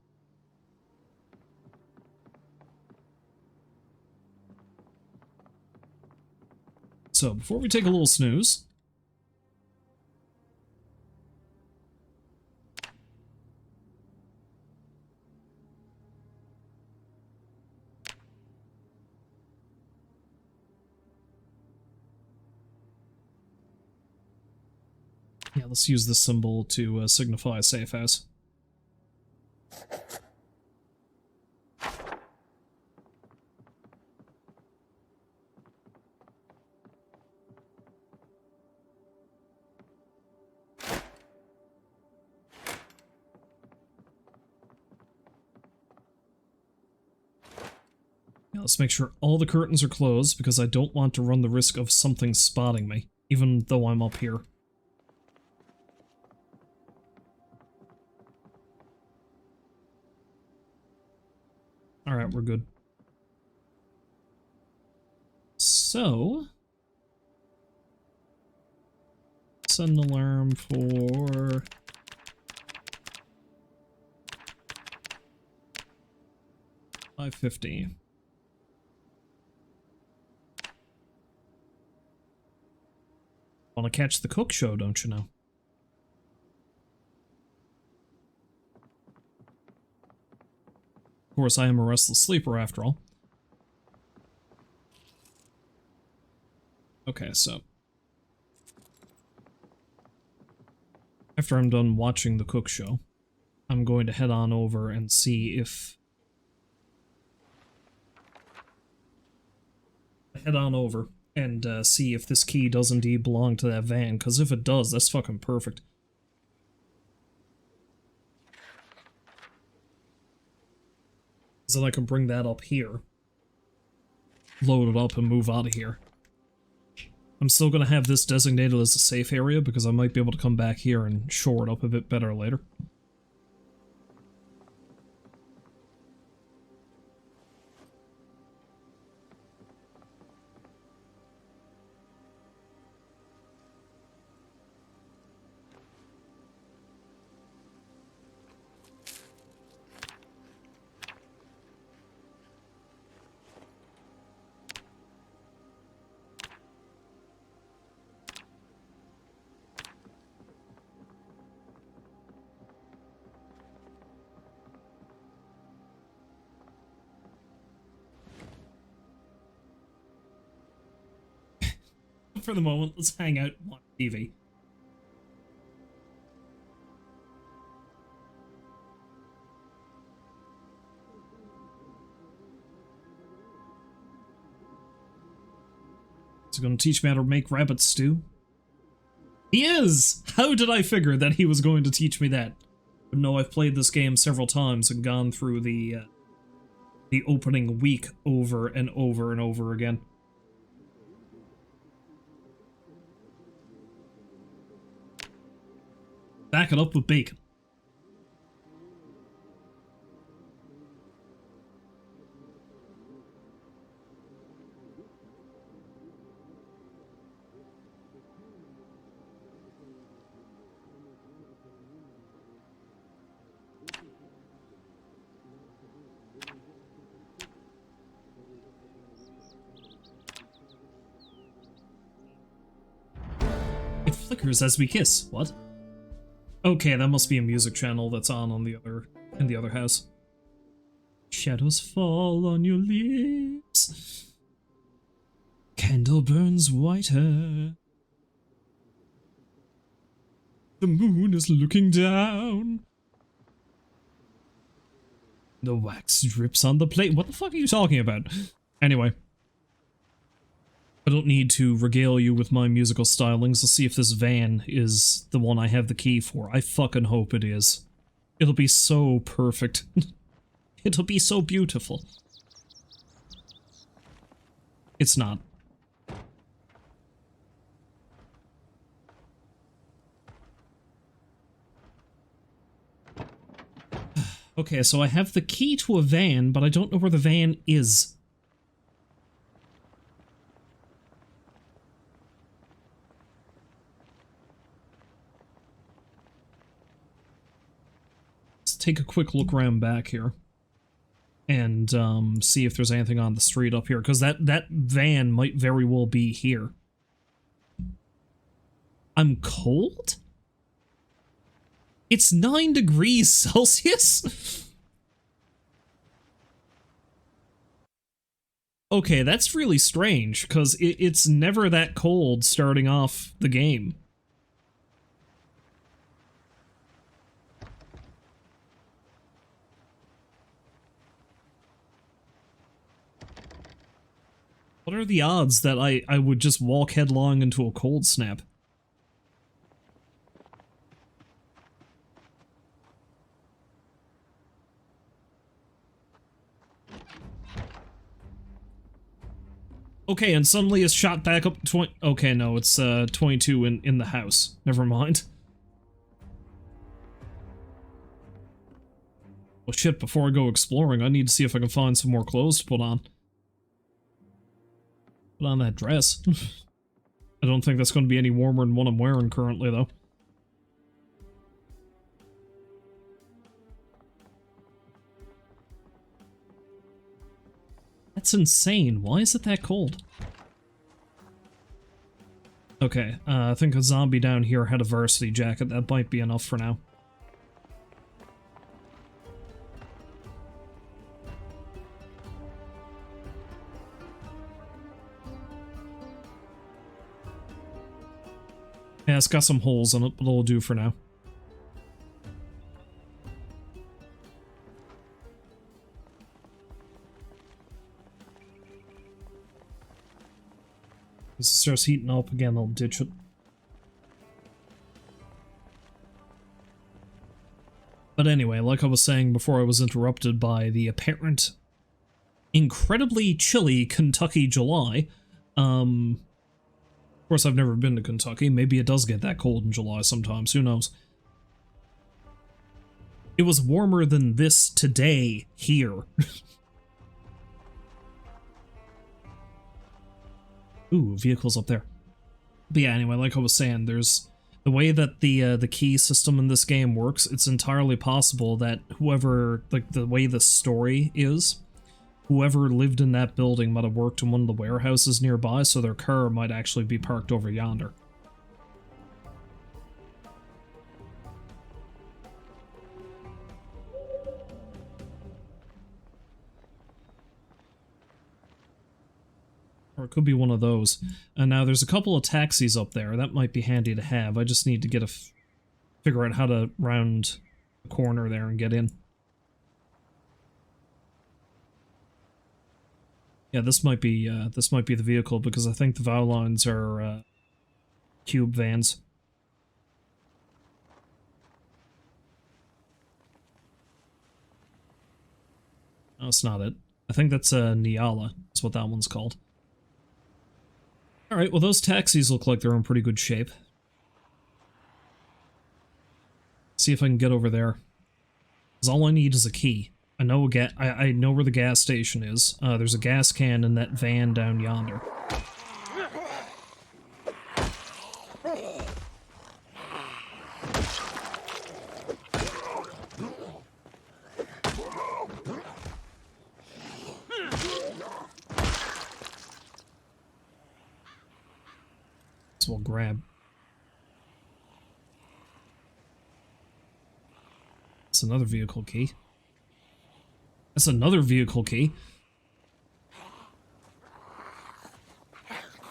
So, before we take a little snooze... Yeah, let's use this symbol to signify a safe house. Yeah, let's make sure all the curtains are closed, because I don't want to run the risk of something spotting me, even though I'm up here. Alright, we're good. So... set an alarm for... 5:50. Want to catch the cook show, don't you know? Of course, I am a restless sleeper after all. Okay, so... after I'm done watching the cook show, I'm going to head on over and see if... head on over and see if this key does indeed belong to that van, because if it does, that's fucking perfect. So then I can bring that up here, load it up, and move out of here. I'm still going to have this designated as a safe area, because I might be able to come back here and shore it up a bit better later. For the moment, let's hang out and watch TV. Is he going to teach me how to make rabbit stew? He is! How did I figure that he was going to teach me that? But no, I've played this game several times and gone through the opening week over and over and over again. Back it up with bacon. It flickers as we kiss. What? Okay, that must be a music channel that's on the in the other house. Shadows fall on your lips. Candle burns whiter. The moon is looking down. The wax drips on the plate. What the fuck are you talking about? Anyway. I don't need to regale you with my musical stylings. Let's see if this van is the one I have the key for. I fucking hope it is. It'll be so perfect. It'll be so beautiful. It's not. Okay, so I have the key to a van, but I don't know where the van is. Take a quick look around back here and see if there's anything on the street up here, because that van might very well be here. I'm cold? It's 9 degrees Celsius? Okay, that's really strange, because it's never that cold starting off the game. What are the odds that I would just walk headlong into a cold snap? Okay, and suddenly it's shot back up to 20... Okay, no, it's 22 in the house. Never mind. Well, shit, before I go exploring, I need to see if I can find some more clothes to put on. Put on that dress. I don't think that's going to be any warmer than what I'm wearing currently, though. That's insane. Why is it that cold? Okay, I think a zombie down here had a varsity jacket. That might be enough for now. Yeah, it's got some holes in it, but it'll do for now. As it starts heating up again, I'll ditch it. But anyway, like I was saying before I was interrupted by the apparent incredibly chilly Kentucky July, of course, I've never been to Kentucky. Maybe it does get that cold in July sometimes. Who knows? It was warmer than this today here. Ooh, vehicles up there. But yeah, anyway, like I was saying, there's the way that the key system in this game works. It's entirely possible that whoever, like the way the story is, whoever lived in that building might have worked in one of the warehouses nearby, so their car might actually be parked over yonder. Or it could be one of those. And now there's a couple of taxis up there. That might be handy to have. I just need to get figure out how to round the corner there and get in. Yeah, this might be the vehicle because I think the vow lines are cube vans. No, it's not it. I think that's a Niala. That's what that one's called. Alright, well those taxis look like they're in pretty good shape. See if I can get over there. Because all I need is a key. I know I know where the gas station is. There's a gas can in that van down yonder. So we'll grab. That's another vehicle key. That's another vehicle key.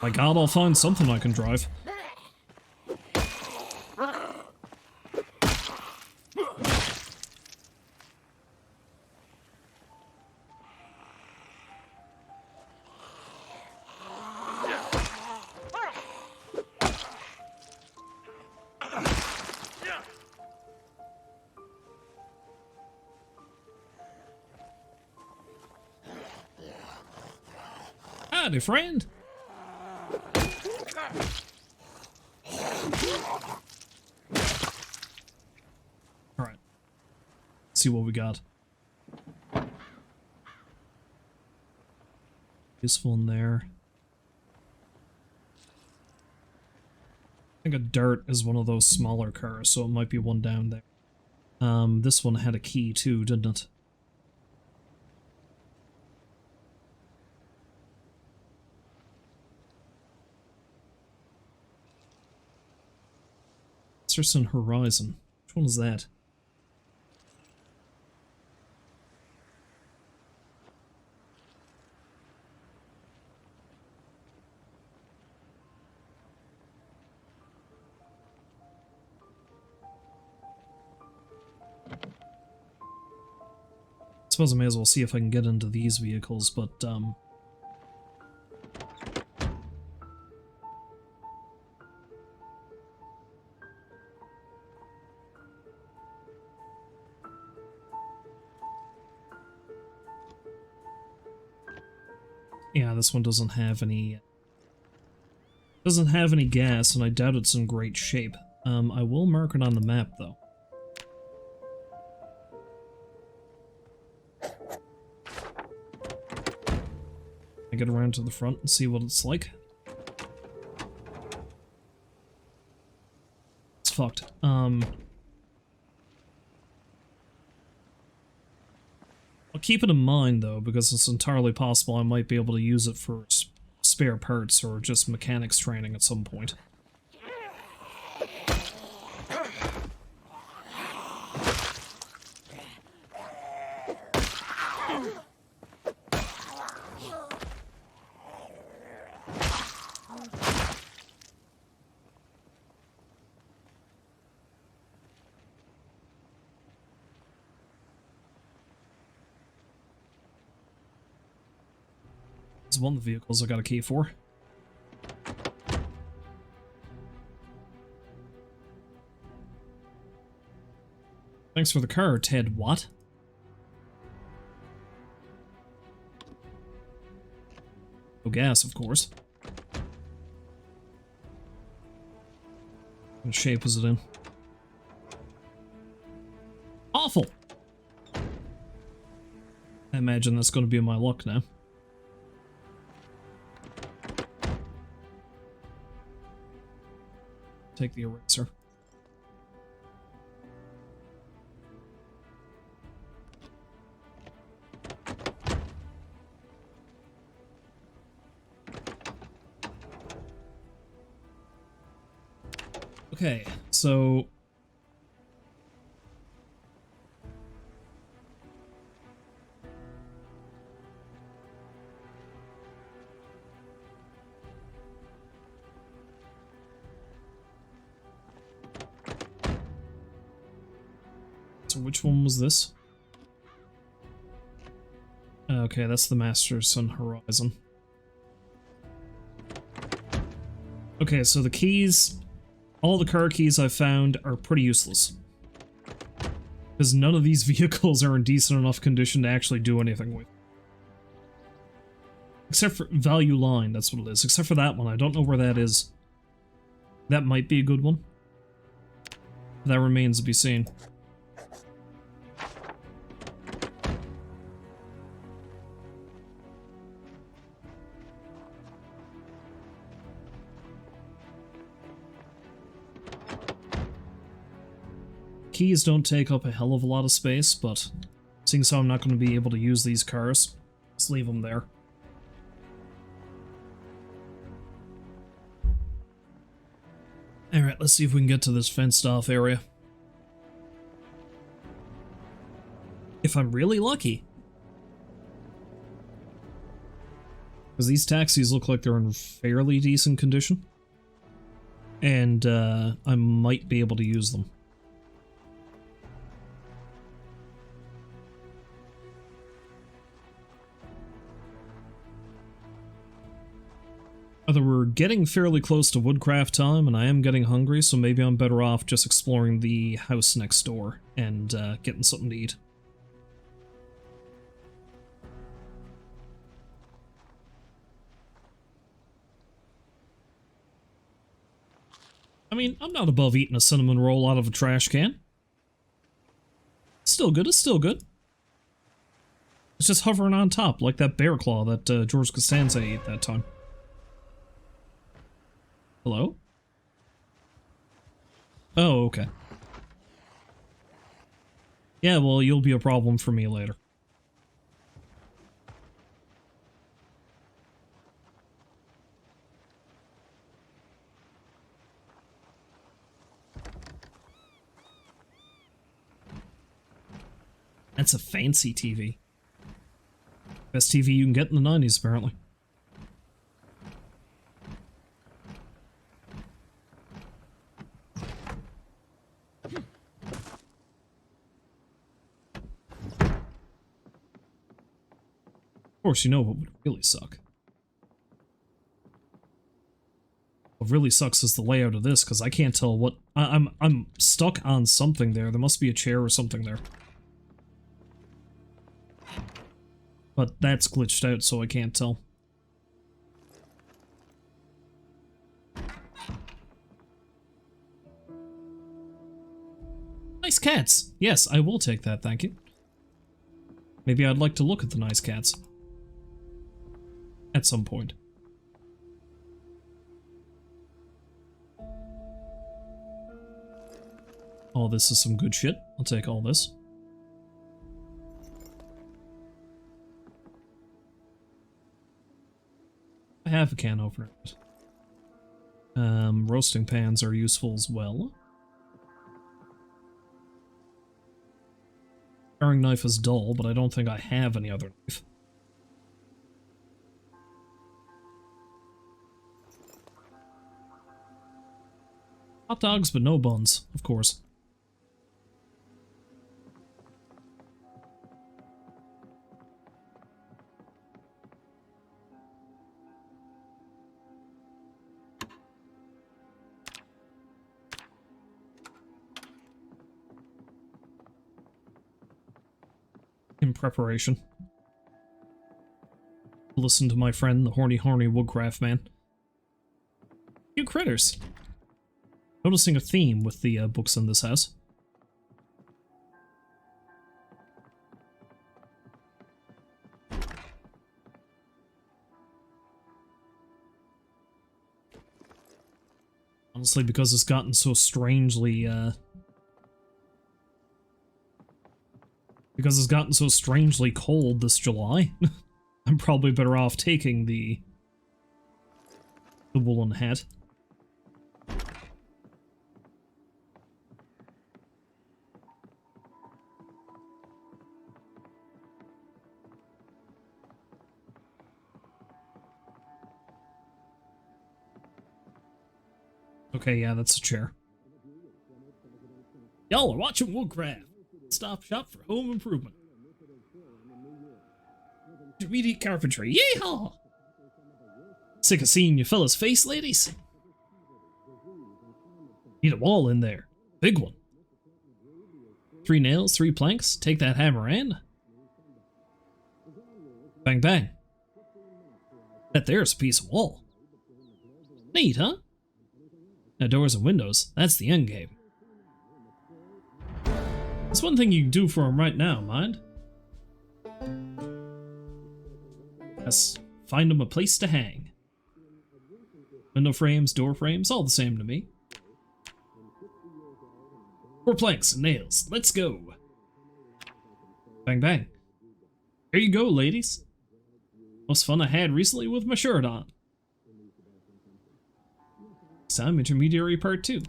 My god, I'll find something I can drive. Howdy, friend. Alright. See what we got. This one there. I think a dirt is one of those smaller cars, so it might be one down there. This one had a key too, didn't it? Certain Horizon. Which one is that? I suppose I may as well see if I can get into these vehicles, but yeah, this one doesn't have any gas, and I doubt it's in great shape. I will mark it on the map though. I get around to the front and see what it's like. It's fucked. I'll keep it in mind though, because it's entirely possible I might be able to use it for spare parts or just mechanics training at some point. It's one of the vehicles I got a key for. Thanks for the car, Ted. What? No gas, of course. What shape is it in? Awful! I imagine that's going to be my luck now. Take the eraser. Okay, so so which one was this? Okay, that's the Master Sun Horizon. Okay, so the keys, all the car keys I've found are pretty useless. Because none of these vehicles are in decent enough condition to actually do anything with. Except for Value Line, that's what it is. Except for that one, I don't know where that is. That might be a good one. That remains to be seen. Keys don't take up a hell of a lot of space, but seeing as how I'm not going to be able to use these cars, just leave them there. Alright, let's see if we can get to this fenced-off area. If I'm really lucky. Because these taxis look like they're in fairly decent condition. And I might be able to use them. Either we're getting fairly close to woodcraft time, and I am getting hungry, so maybe I'm better off just exploring the house next door and getting something to eat. I mean, I'm not above eating a cinnamon roll out of a trash can. Still good, it's still good. It's just hovering on top, like that bear claw that George Costanza ate that time. Hello? Oh, okay. Yeah, well, you'll be a problem for me later. That's a fancy TV. Best TV you can get in the 90s, apparently. Of course, you know what would really suck. What really sucks is the layout of this, because I can't tell what... I'm stuck on something there. There must be a chair or something there. But that's glitched out, so I can't tell. Nice cats! Yes, I will take that, thank you. Maybe I'd like to look at the nice cats. At some point. Oh, this is some good shit. I'll take all this. I have a can opener. Roasting pans are useful as well. Paring knife is dull, but I don't think I have any other knife. Hot dogs, but no buns, of course. In preparation. Listen to my friend, the horny woodcraft man. You critters. Noticing a theme with the books in this house. Honestly, because it's gotten so strangely, because it's gotten so strangely cold this July, I'm probably better off taking the woolen hat. Okay, yeah, that's a chair. Y'all are watching Woodcraft. Stop shop for home improvement. Intermediate carpentry. Yeehaw! Sick of seeing your fella's face, ladies? Need a wall in there. Big one. 3 nails, 3 planks. Take that hammer and... Bang bang. That there's a piece of wall. Neat, huh? Now doors and windows. That's the end game. That's one thing you can do for him right now, mind? Yes, find him a place to hang. Window frames, door frames, all the same to me. 4 planks and nails. Let's go. Bang bang. Here you go, ladies. Most fun I had recently with my shirt on. Time intermediary part 2.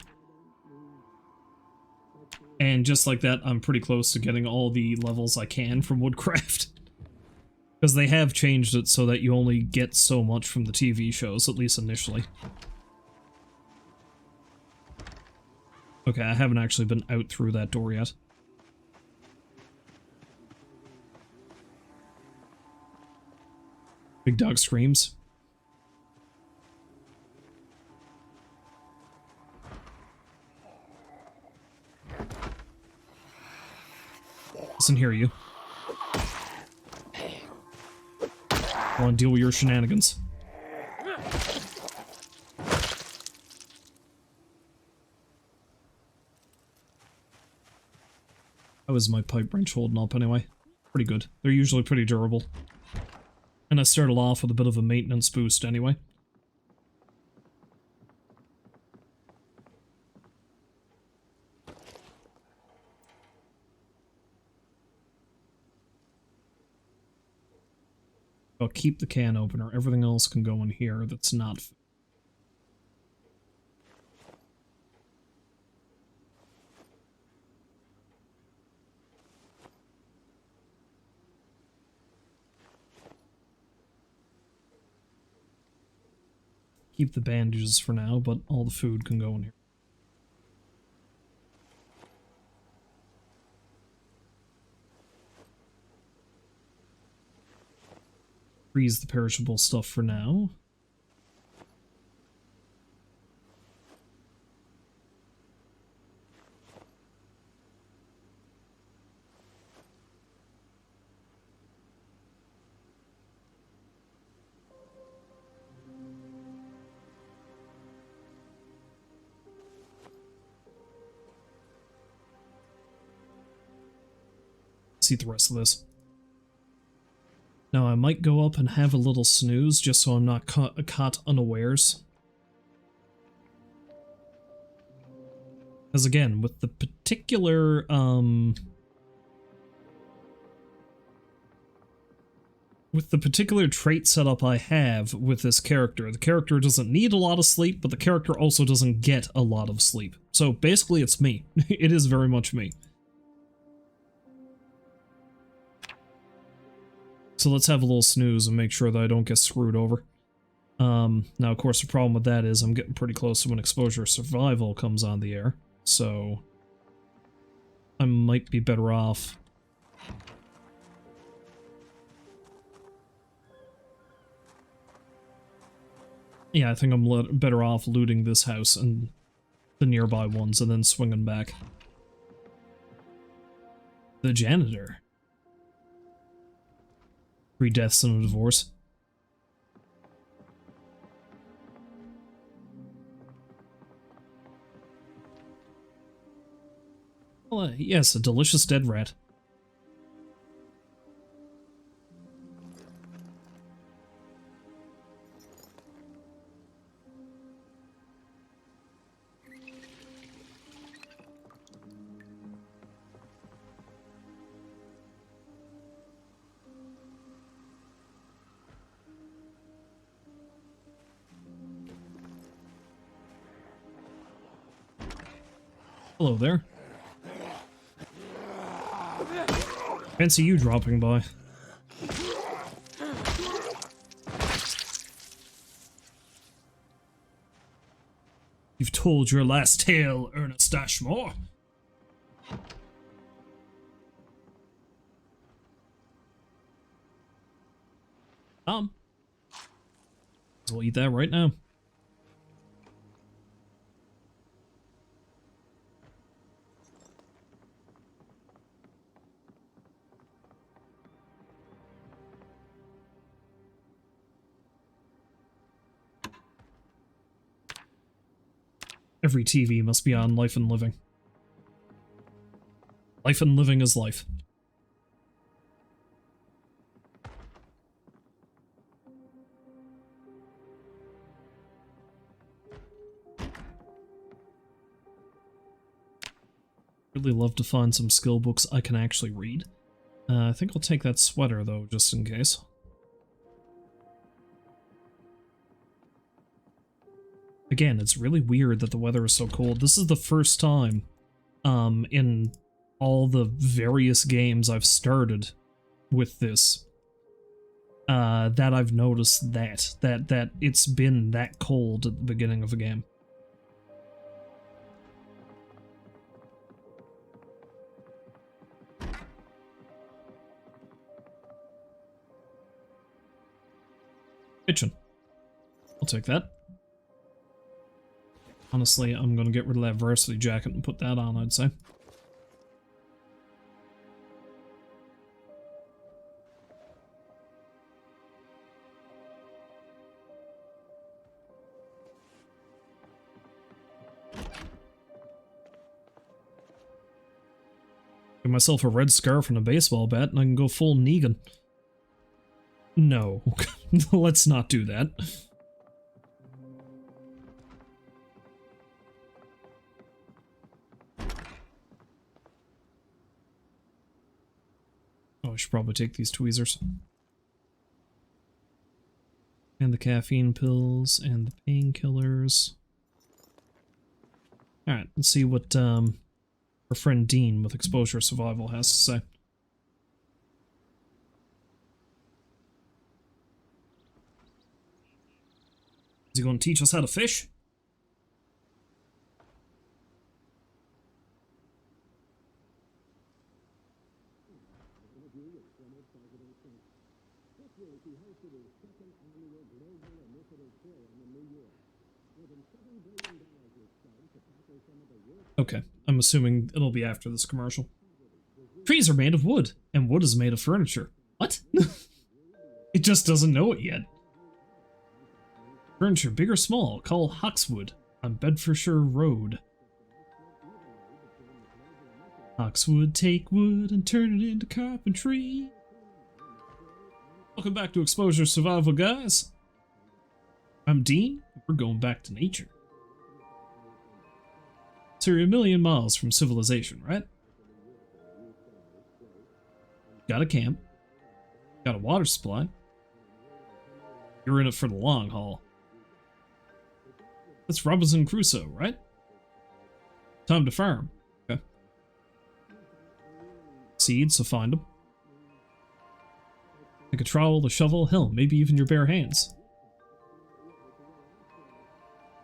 And just like that, I'm pretty close to getting all the levels I can from Woodcraft. Because they have changed it so that you only get so much from the TV shows, at least initially. Okay, I haven't actually been out through that door yet. Big dog screams. Listen here, you. I want to deal with your shenanigans. How is my pipe wrench holding up anyway? Pretty good. They're usually pretty durable. And I started off with a bit of a maintenance boost anyway. I'll keep the can opener. Everything else can go in here that's not... Keep the bandages for now, but all the food can go in here. Freeze the perishable stuff for now. See the rest of this. Now I might go up and have a little snooze just so I'm not caught unawares. Because again, with the particular trait setup I have with this character, the character doesn't need a lot of sleep, but the character also doesn't get a lot of sleep. So basically it's me. It is very much me. So let's have a little snooze and make sure that I don't get screwed over. Now, of course, the problem with that is I'm getting pretty close to when exposure survival comes on the air. So I might be better off. Yeah, I think I'm better off looting this house and the nearby ones and then swinging back. The janitor. 3 deaths and a divorce. Well, yes, a delicious dead rat. Hello there. Fancy you dropping by. You've told your last tale, Ernest Ashmore. We'll eat that right now. Every TV must be on Life and Living. Life and Living is life. Really love to find some skill books I can actually read. I think I'll take that sweater, though, just in case. Again, it's really weird that the weather is so cold. This is the first time in all the various games I've started with this that I've noticed that it's been that cold at the beginning of a game. Kitchen. I'll take that. Honestly, I'm gonna get rid of that varsity jacket and put that on, I'd say. Get myself a red scarf and a baseball bat and I can go full Negan. No. Let's not do that. Oh, I should probably take these tweezers. And the caffeine pills, and the painkillers. Alright, let's see what our friend Dean with Exposure Survival has to say. Is he going to teach us how to fish? Okay, I'm assuming it'll be after this commercial. Trees are made of wood, and wood is made of furniture. What? It just doesn't know it yet. Furniture, big or small, call Hawkswood on Bedfordshire Road. Hawkswood, take wood and turn it into carpentry. Welcome back to Exposure Survival, guys. I'm Dean. We're going back to nature. So you're a million miles from civilization, right? Got a camp. Got a water supply. You're in it for the long haul. That's Robinson Crusoe, right? Time to farm. Okay. Seeds, so find them. Take a trowel, a shovel, hell, maybe even your bare hands.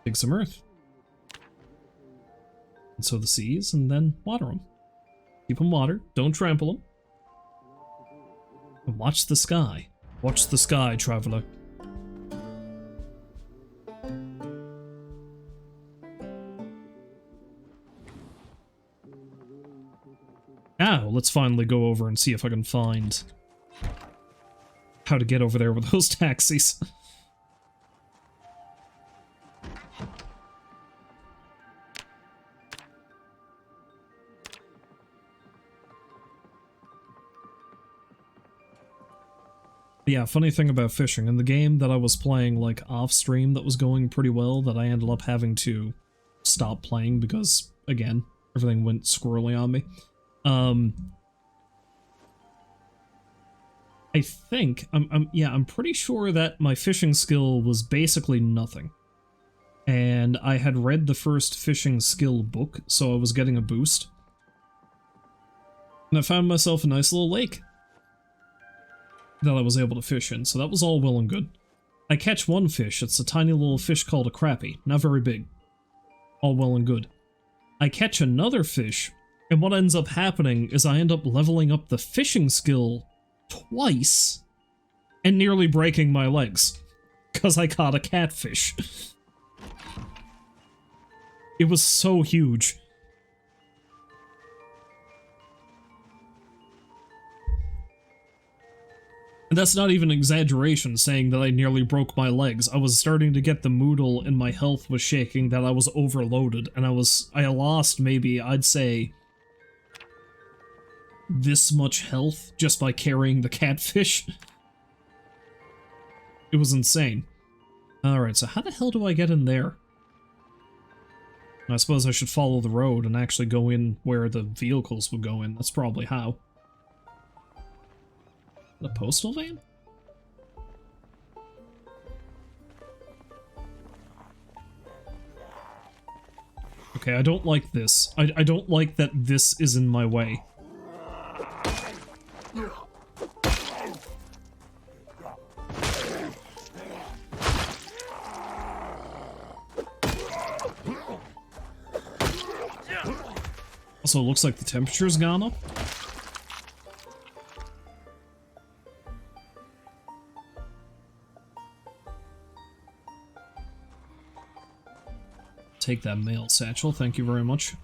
Dig some earth. And sow the seeds, and then water them. Keep them watered, don't trample them. And watch the sky. Watch the sky, traveler. Now, let's finally go over and see if I can find how to get over there with those taxis. Yeah, funny thing about fishing, in the game that I was playing, like, off-stream that was going pretty well, that I ended up having to stop playing because, again, everything went squirrely on me. I think, I'm pretty sure that my fishing skill was basically nothing. And I had read the first fishing skill book, so I was getting a boost. And I found myself a nice little lake that I was able to fish in, so that was all well and good. I catch one fish, it's a tiny little fish called a crappie, not very big. All well and good. I catch another fish, and what ends up happening is I end up leveling up the fishing skill twice, and nearly breaking my legs because I caught a catfish. It was so huge. And that's not even an exaggeration saying that I nearly broke my legs. I was starting to get the moodle and my health was shaking that I was overloaded, and I lost maybe, I'd say, this much health just by carrying the catfish. It was insane. Alright, so how the hell do I get in there? I suppose I should follow the road and actually go in where the vehicles would go in. That's probably how. The postal van? Okay, I don't like this. I don't like that this is in my way. Also, it looks like the temperature's gone up. Take that mail satchel, thank you very much.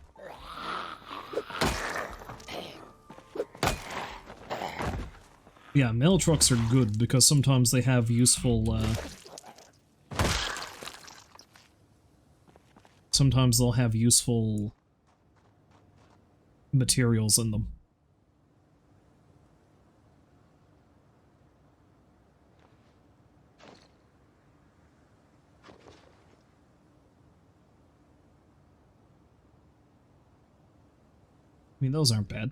Yeah, mail trucks are good because sometimes they have useful, sometimes they'll have useful materials in them. I mean, those aren't bad.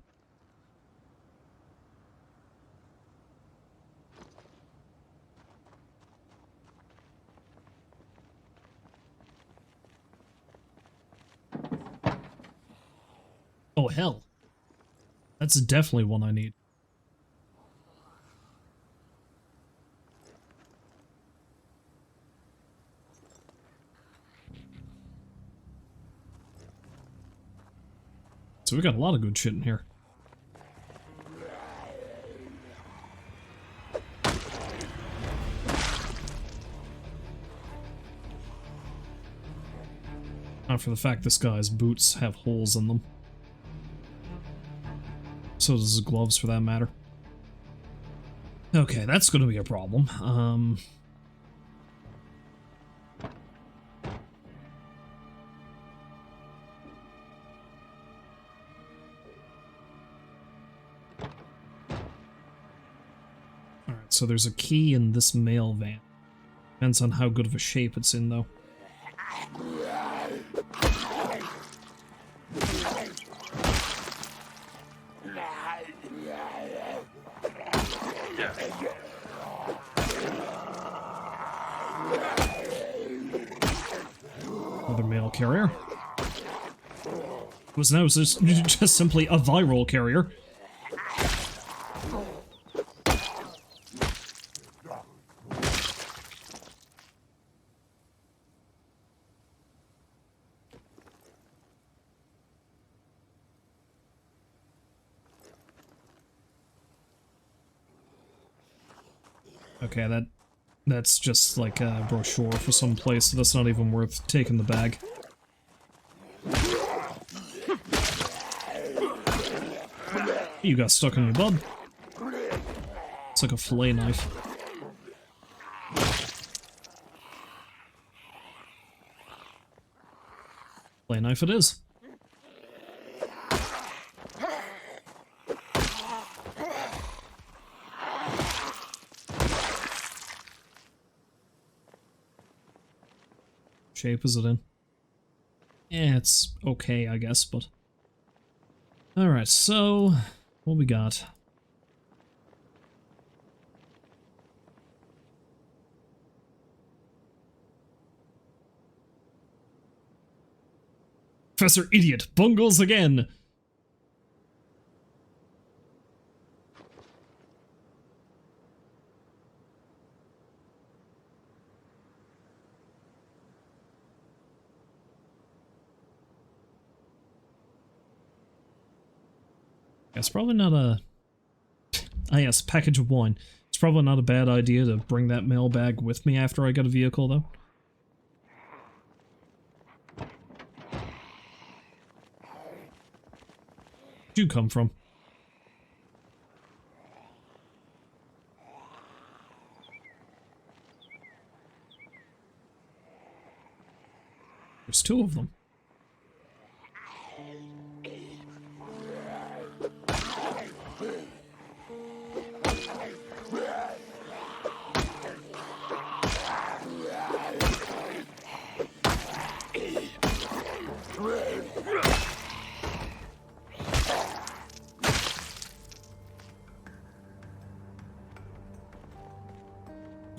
Oh, hell. That's definitely one I need. So we got a lot of good shit in here. Not for the fact this guy's boots have holes in them. So does his gloves, for that matter. Okay, that's gonna be a problem. Alright, so there's a key in this mail van. Depends on how good of a shape it's in, though. Another mail carrier. It was now just simply a viral carrier. Okay, that's just like a brochure for some place, so that's not even worth taking the bag. You got stuck in your bud. It's like a fillet knife. Fillet knife it is. Shape is it in? Yeah, it's okay, I guess, but... Alright, so... what we got? Professor Idiot bungles again! It's probably not a... ah yes, package of wine. It's It's probably not a bad idea to bring that mailbag with me after I get a vehicle, though. Where'd you come from? There's two of them.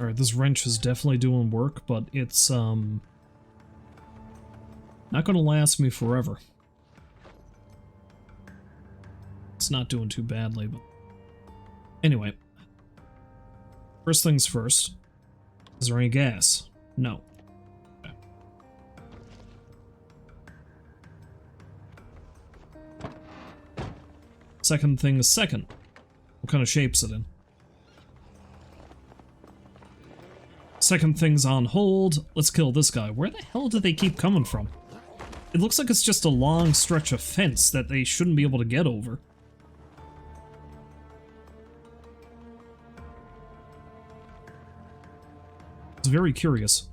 Alright, this wrench is definitely doing work, but it's, not gonna last me forever. It's not doing too badly, but... Anyway. First things first. Is there any gas? No. Okay. Second thing is second. What kind of shape's it in? Second thing's on hold. Let's kill this guy. Where the hell do they keep coming from? It looks like it's just a long stretch of fence that they shouldn't be able to get over. It's very curious.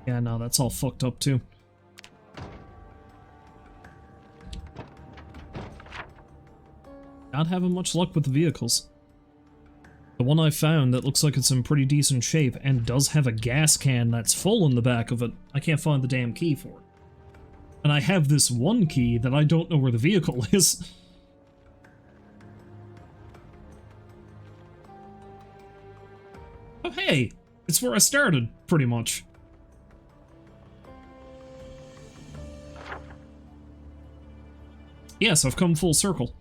Yeah, no, that's all fucked up too. Not having much luck with the vehicles. The one I found that looks like it's in pretty decent shape and does have a gas can that's full in the back of it, I can't find the damn key for it. And I have this one key that I don't know where the vehicle is. Oh hey, it's where I started, pretty much. Yes, I've come full circle.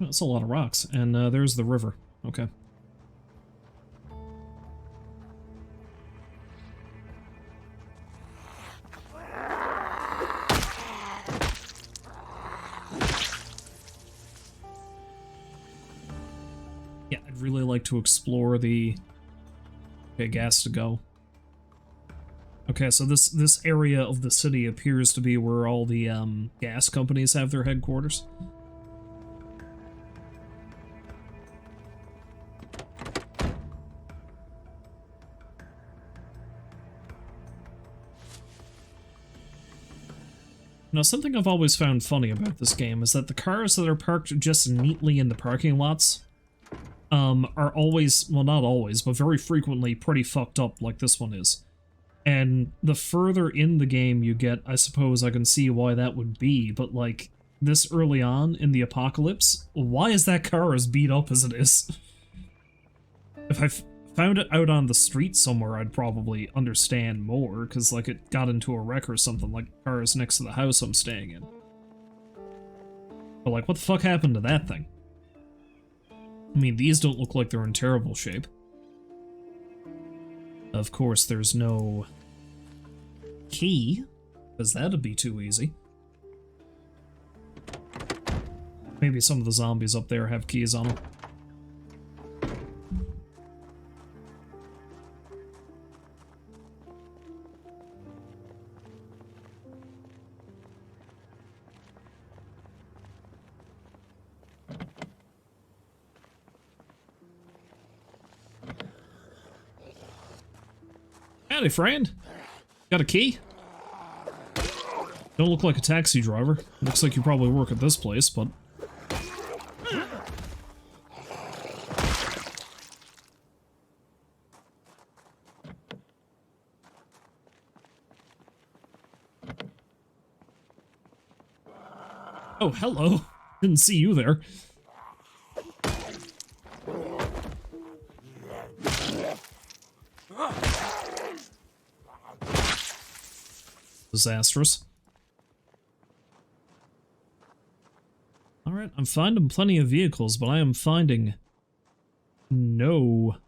That's a lot of rocks, and there's the river. Okay. Yeah, I'd really like to explore the... Okay, gas to go. Okay, so this area of the city appears to be where all the gas companies have their headquarters. Now, something I've always found funny about this game is that the cars that are parked just neatly in the parking lots are always, well, not always, but very frequently pretty fucked up like this one is. And the further in the game you get, I suppose I can see why that would be, but like, this early on in the apocalypse, why is that car as beat up as it is? If I found it out on the street somewhere, I'd probably understand more, because, like, it got into a wreck or something, like cars next to the house I'm staying in. But, like, what the fuck happened to that thing? I mean, these don't look like they're in terrible shape. Of course, there's no key, because that'd be too easy. Maybe some of the zombies up there have keys on them. Howdy, friend. Got a key? Don't look like a taxi driver. Looks like you probably work at this place, but... Oh, hello. Didn't see you there. Disastrous. Alright, I'm finding plenty of vehicles, but I am finding no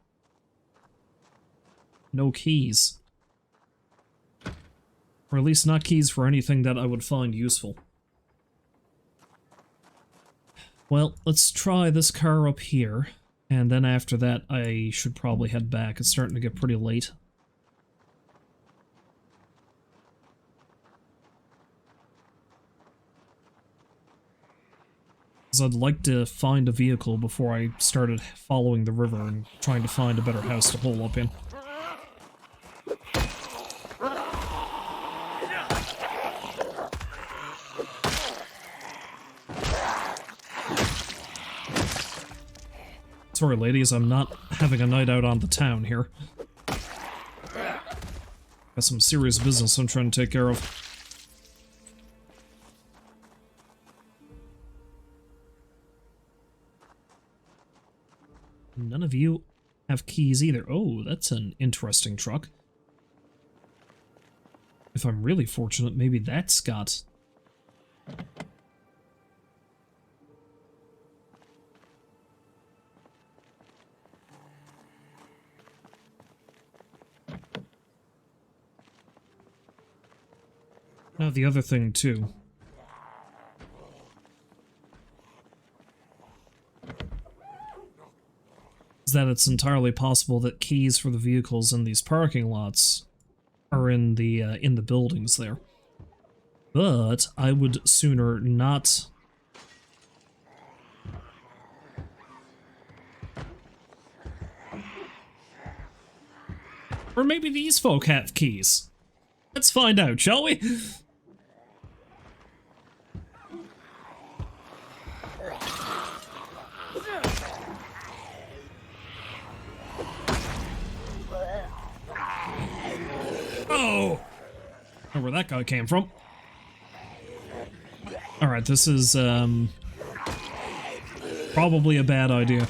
keys. Or at least not keys for anything that I would find useful. Well, let's try this car up here, and then after that I should probably head back. It's starting to get pretty late. Because I'd like to find a vehicle before I started following the river and trying to find a better house to hole up in. Sorry, ladies, I'm not having a night out on the town here. Got some serious business I'm trying to take care of. None of you have keys either. Oh, that's an interesting truck. If I'm really fortunate, maybe that's got... Now the other thing, too. Is that it's entirely possible that keys for the vehicles in these parking lots are in the buildings there. But I would sooner not... Or maybe these folk have keys. Let's find out, shall we? Oh! I don't know where that guy came from. Alright, this is, probably a bad idea.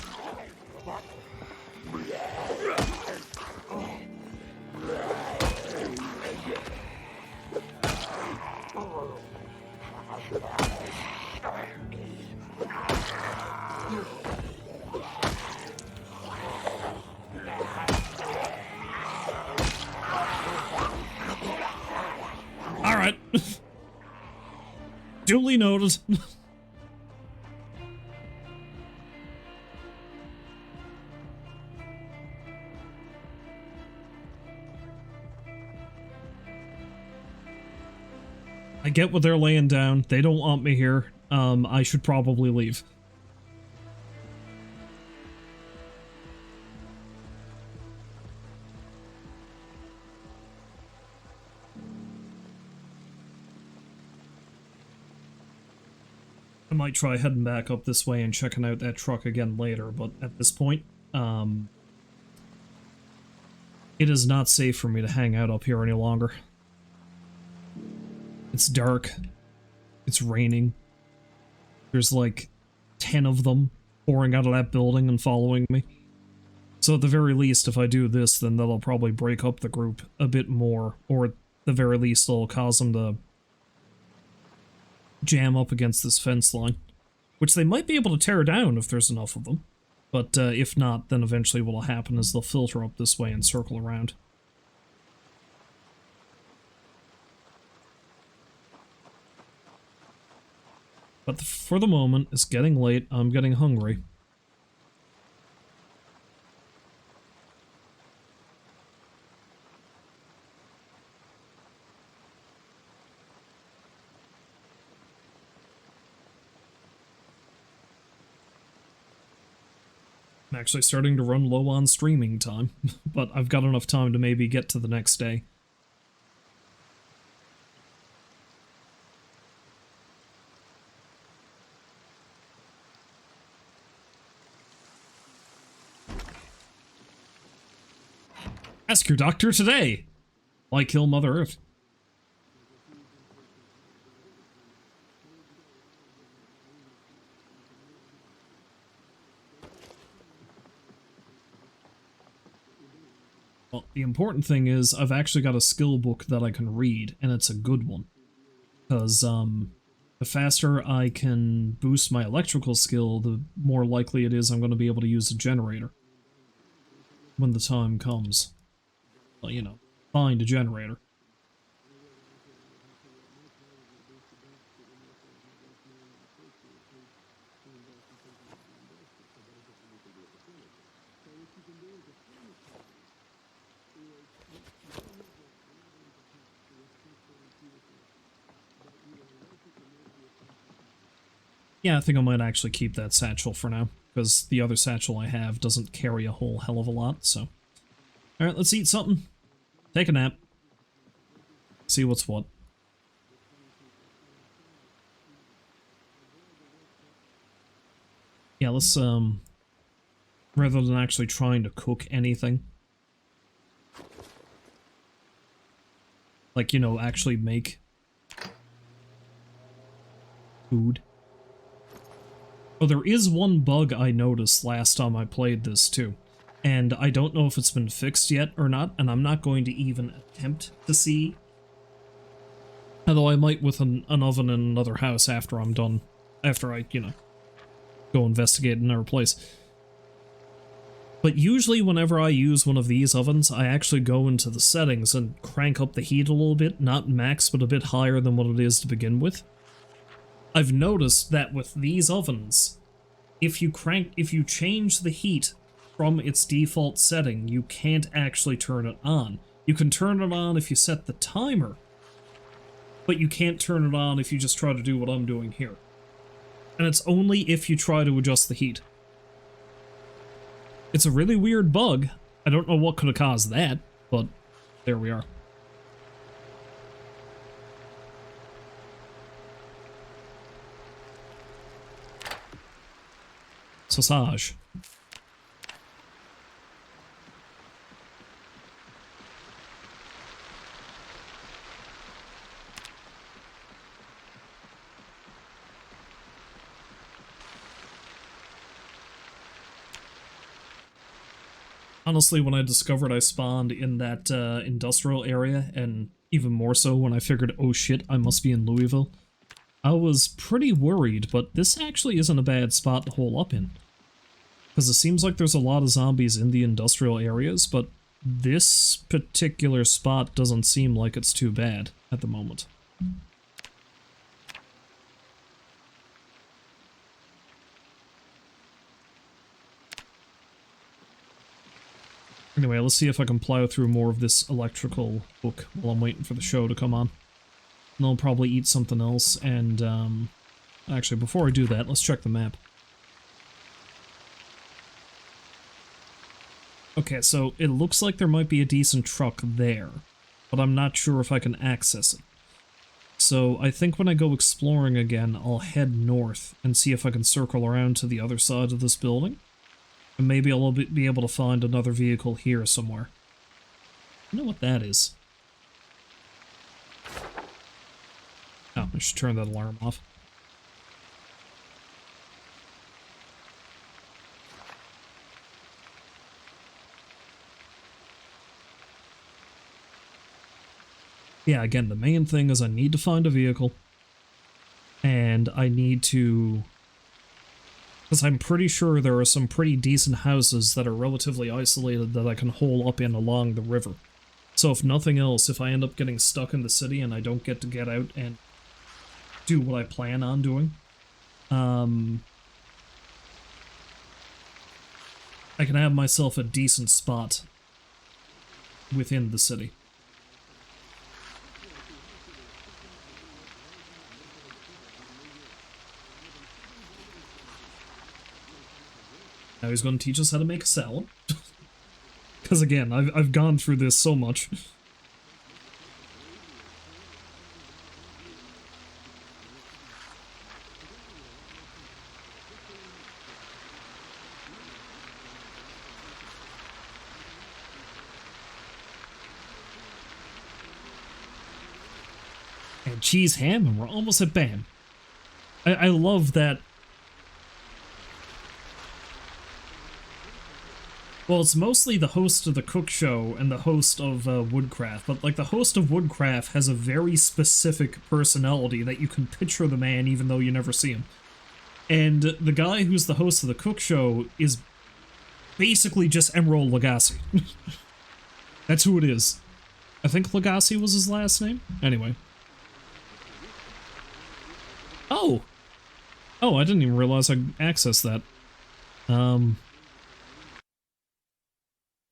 Alright. Duly noted. I get what they're laying down. They don't want me here. I should probably leave. I might try heading back up this way and checking out that truck again later, but at this point, it is not safe for me to hang out up here any longer. It's dark. It's raining. There's like 10 of them pouring out of that building and following me. So at the very least, if I do this, then that'll probably break up the group a bit more, or at the very least it'll cause them to jam up against this fence line, which they might be able to tear down if there's enough of them. But if not, then eventually what'll happen is they'll filter up this way and circle around. But for the moment, it's getting late, I'm getting hungry. I'm actually starting to run low on streaming time, but I've got enough time to maybe get to the next day. Ask your doctor today! Why kill Mother Earth? Well, the important thing is I've actually got a skill book that I can read, and it's a good one. Because, the faster I can boost my electrical skill, the more likely it is I'm going to be able to use a generator. When the time comes. Well, you know, find a generator. Yeah, I think I might actually keep that satchel for now, because the other satchel I have doesn't carry a whole hell of a lot, so. Alright, let's eat something. Take a nap. See what's what. Yeah, let's, rather than actually trying to cook anything. Like, you know, actually make food. Oh, there is one bug I noticed last time I played this, too. And I don't know if it's been fixed yet or not, and I'm not going to even attempt to see. Although I might with an oven in another house after I'm done. After I, you know, go investigate another place. But usually whenever I use one of these ovens, I actually go into the settings and crank up the heat a little bit, not max, but a bit higher than what it is to begin with. I've noticed that with these ovens, if you change the heat from its default setting, you can't actually turn it on. You can turn it on if you set the timer, but you can't turn it on if you just try to do what I'm doing here. And it's only if you try to adjust the heat. It's a really weird bug. I don't know what could have caused that, but there we are. Sausage. Honestly, when I discovered I spawned in that industrial area, and even more so when I figured, oh shit, I must be in Louisville, I was pretty worried, but this actually isn't a bad spot to hole up in. Because it seems like there's a lot of zombies in the industrial areas, but this particular spot doesn't seem like it's too bad at the moment. Anyway, let's see if I can plow through more of this electrical book while I'm waiting for the show to come on. And I'll probably eat something else, and, actually, before I do that, let's check the map. Okay, so it looks like there might be a decent truck there, but I'm not sure if I can access it. So I think when I go exploring again, I'll head north and see if I can circle around to the other side of this building. And maybe I'll be able to find another vehicle here somewhere. I know what that is. Oh, I should turn that alarm off. Yeah, again, the main thing is I need to find a vehicle. And I need to... Because I'm pretty sure there are some pretty decent houses that are relatively isolated that I can hole up in along the river. So if nothing else, if I end up getting stuck in the city and I don't get to get out and do what I plan on doing, I can have myself a decent spot within the city. Now he's going to teach us how to make a salad. Because again, I've gone through this so much. And cheese ham, and we're almost at BAM. I love that. Well, it's mostly the host of the Cook Show and the host of Woodcraft, but like the host of Woodcraft has a very specific personality that you can picture the man even though you never see him. And the guy who's the host of the Cook Show is basically just Emerald Lagasse. That's who it is. I think Lagasse was his last name? Anyway. Oh! Oh, I didn't even realize I accessed that.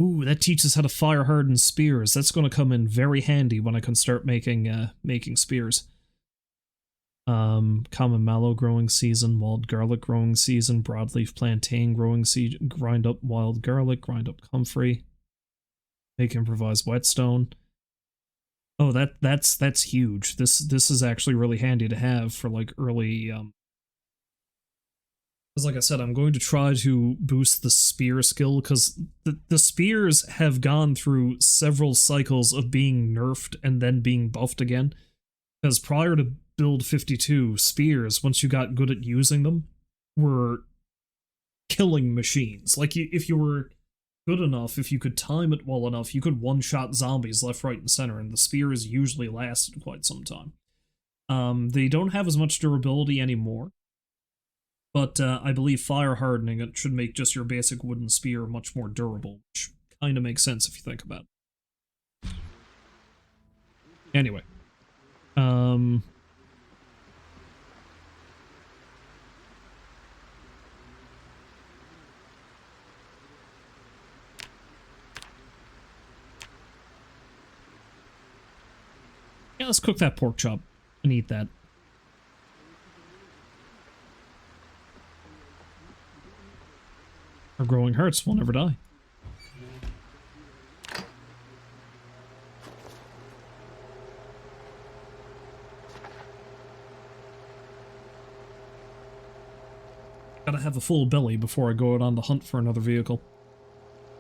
Ooh, that teaches how to fire hardened spears. That's going to come in very handy when I can start making spears. Common mallow growing season, wild garlic growing season, broadleaf plantain growing season, grind up wild garlic, grind up comfrey, make improvised whetstone. Oh, that's huge. This is actually really handy to have for like early because like I said, I'm going to try to boost the spear skill because the spears have gone through several cycles of being nerfed and then being buffed again. Because prior to build 52, spears, once you got good at using them, were killing machines. Like, if you were good enough, if you could time it well enough, you could one-shot zombies left, right, and center, and the spears usually lasted quite some time. They don't have as much durability anymore, but I believe fire hardening it should make just your basic wooden spear much more durable, which kind of makes sense if you think about it. Anyway. Yeah, let's cook that pork chop and eat that. Our growing hearts will never die. Gotta have a full belly before I go out on the hunt for another vehicle.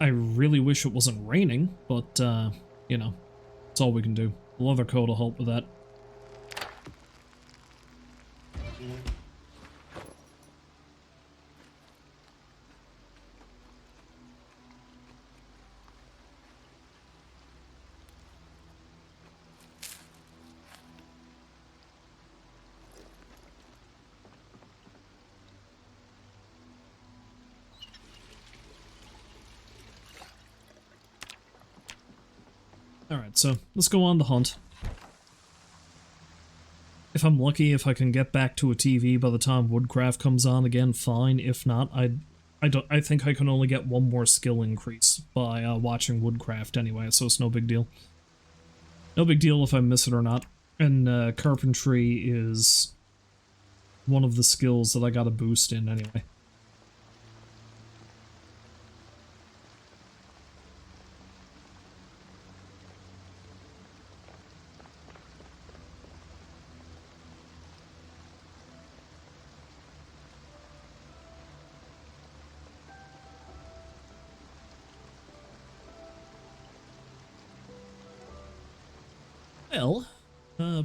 I really wish it wasn't raining, but, you know, it's all we can do. The leather coat will help with that. Alright, so let's go on the hunt. If I'm lucky, if I can get back to a TV by the time Woodcraft comes on again, fine. If not, I think I can only get one more skill increase by watching Woodcraft anyway, so it's no big deal. No big deal if I miss it or not. And carpentry is one of the skills that I got a boost in anyway. Well,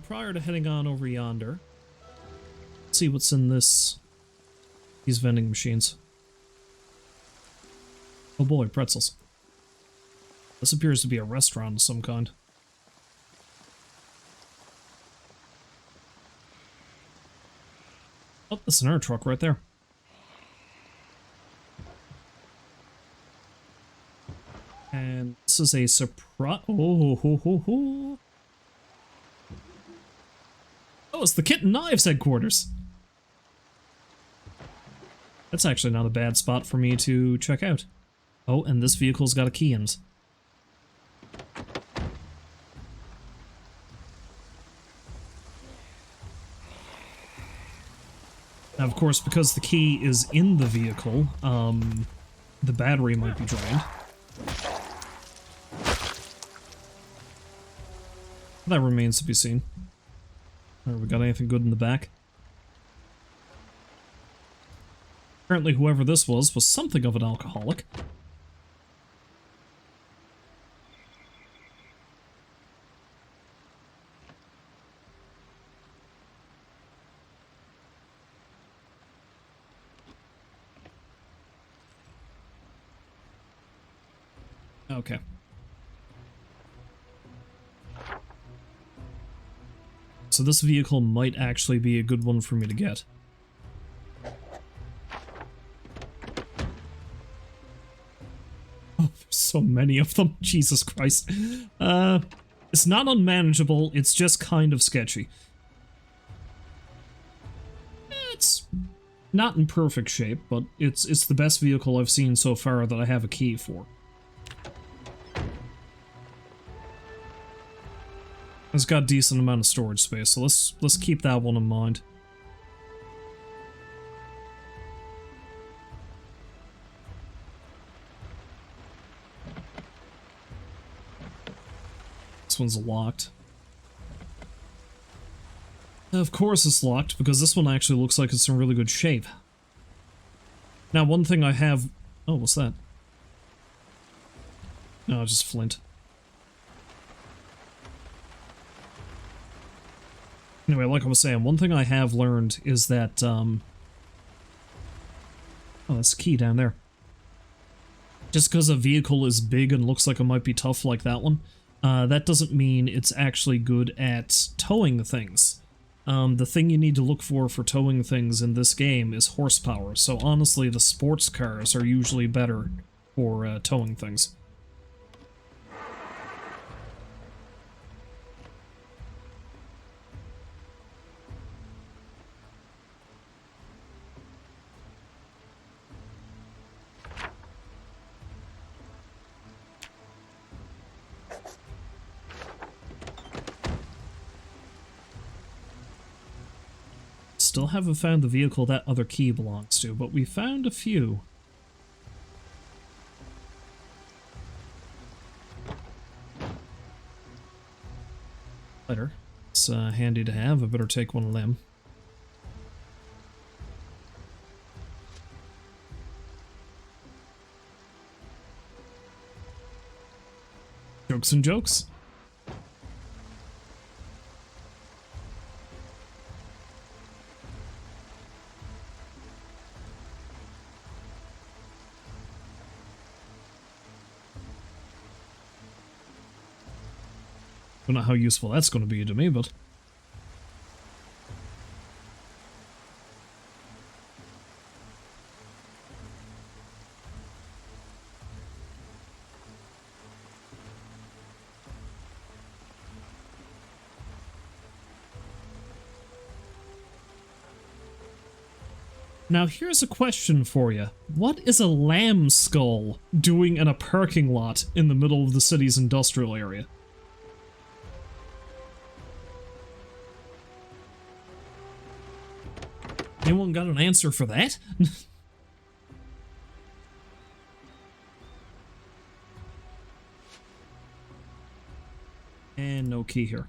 prior to heading on over yonder, let's see what's in these vending machines. Oh boy, pretzels. This appears to be a restaurant of some kind. Oh, that's an air truck right there. And this is a surprise. Oh, ho, ho, ho. Oh, it's the Kitten Knives headquarters. That's actually not a bad spot for me to check out. Oh, and this vehicle's got a key in it. Now, of course, because the key is in the vehicle, the battery might be drained. That remains to be seen. Have we got anything good in the back? Apparently whoever this was something of an alcoholic. Okay. So this vehicle might actually be a good one for me to get. Oh, there's so many of them. Jesus Christ. It's not unmanageable, it's just kind of sketchy. It's not in perfect shape, but it's the best vehicle I've seen so far that I have a key for. It's got a decent amount of storage space, so let's keep that one in mind. This one's locked. Of course it's locked, because this one actually looks like it's in really good shape. Now, one thing I have... Oh, what's that? No, just flint. Anyway, like I was saying, one thing I have learned is that, oh, that's the key down there. Just because a vehicle is big and looks like it might be tough like that one, that doesn't mean it's actually good at towing things. The thing you need to look for towing things in this game is horsepower, so honestly, the sports cars are usually better for towing things. Still haven't found the vehicle that other key belongs to, but we found a few. Better. It's handy to have. I better take one of them. Jokes and jokes. Don't know how useful that's going to be to me, but... Now here's a question for you. What is a lamb skull doing in a parking lot in the middle of the city's industrial area? Anyone got an answer for that? And no key here.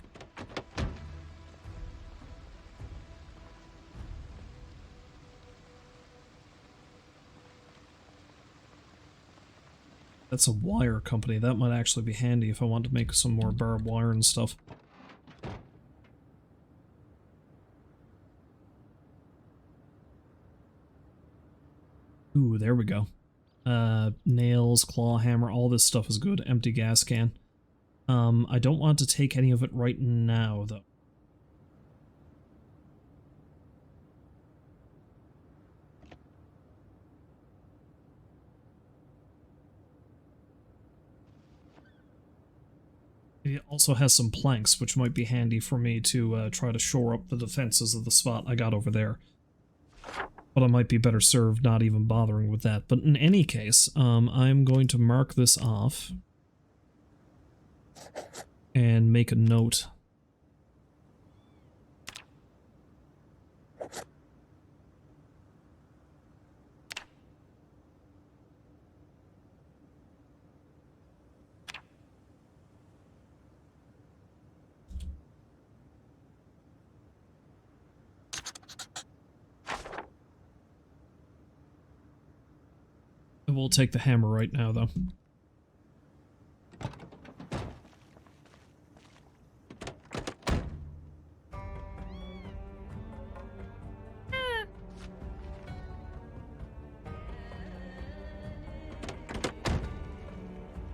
That's a wire company. That might actually be handy if I want to make some more barbed wire and stuff. Ooh, there we go. Nails, claw hammer, all this stuff is good. Empty gas can. I don't want to take any of it right now, though. It also has some planks, which might be handy for me to try to shore up the defenses of the spot I got over there. But I might be better served not even bothering with that. But in any case, I'm going to mark this off and make a note. We'll take the hammer right now, though.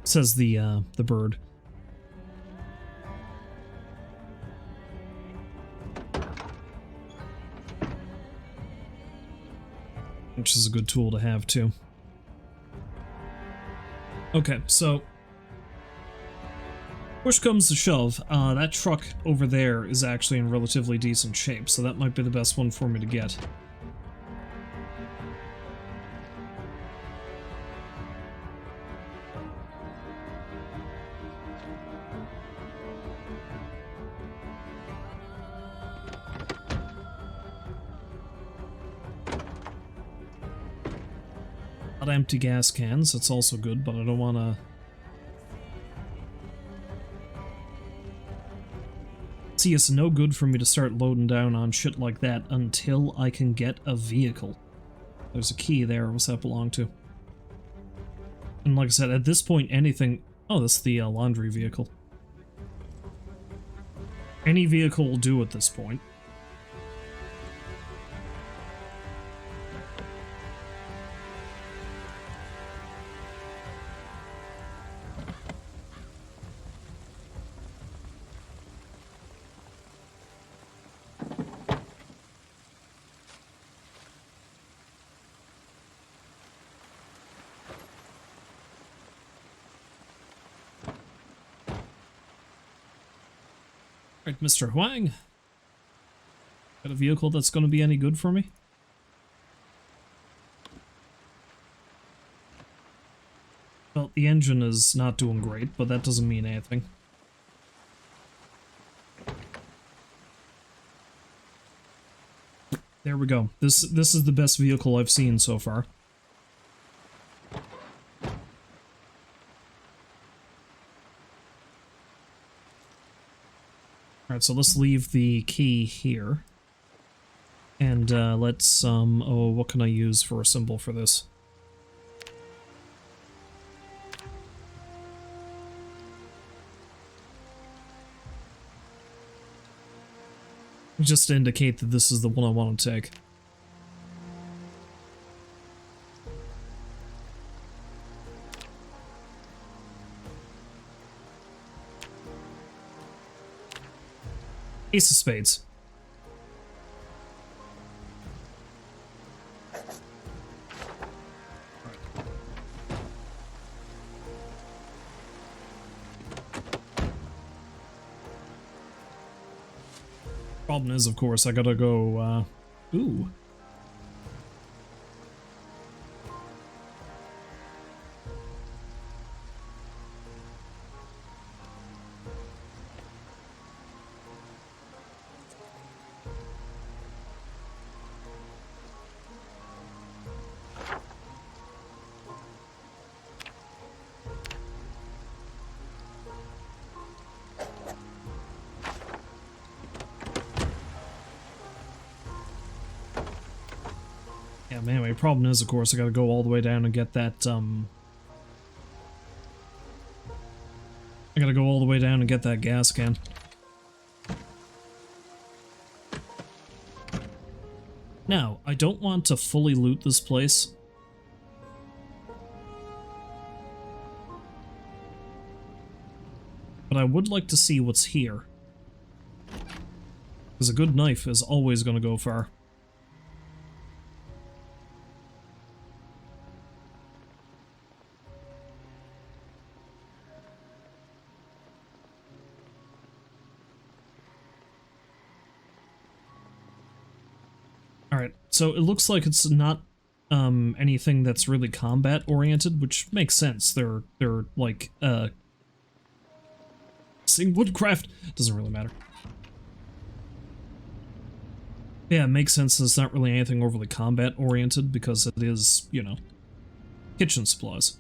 Says the bird. Which is a good tool to have, too. Okay, so push comes to shove, that truck over there is actually in relatively decent shape, so that might be the best one for me to get. Not empty gas cans, that's also good, but I don't want to... See, it's no good for me to start loading down on shit like that until I can get a vehicle. There's a key there, what's that belong to? And like I said, at this point, anything... Oh, that's the laundry vehicle. Any vehicle will do at this point. Right, Mr. Huang. Got a vehicle that's going to be any good for me? Well, the engine is not doing great, but that doesn't mean anything. There we go. This is the best vehicle I've seen so far. Alright, so let's leave the key here. And let's, oh, what can I use for a symbol for this? Just to indicate that this is the one I want to take. Ace of Spades. Problem is, of course, I gotta go, ooh. Yeah, but anyway, problem is, of course, I gotta go all the way down and get that, I gotta go all the way down and get that gas can. Now, I don't want to fully loot this place. But I would like to see what's here. Because a good knife is always going to go far. Alright, so it looks like it's not anything that's really combat oriented, which makes sense. They're like saying woodcraft doesn't really matter. Yeah, it makes sense. It's not really anything overly combat oriented because it is, you know, kitchen supplies.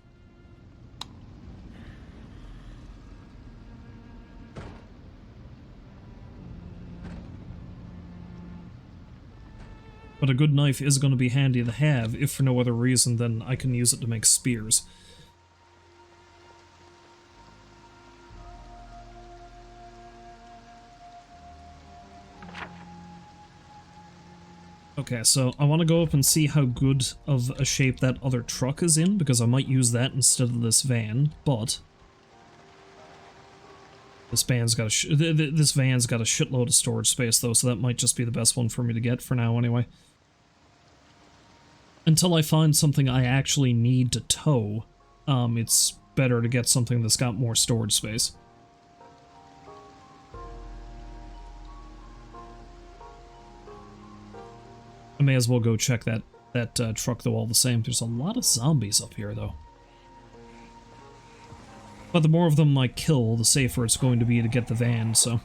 But a good knife is going to be handy to have, if for no other reason than I can use it to make spears. Okay, so I want to go up and see how good of a shape that other truck is in, because I might use that instead of this van, but... This van's got a shitload of storage space, though, so that might just be the best one for me to get for now, anyway. Until I find something I actually need to tow, it's better to get something that's got more storage space. I may as well go check that truck, though, all the same. There's a lot of zombies up here, though. But the more of them I kill, the safer it's going to be to get the van, so...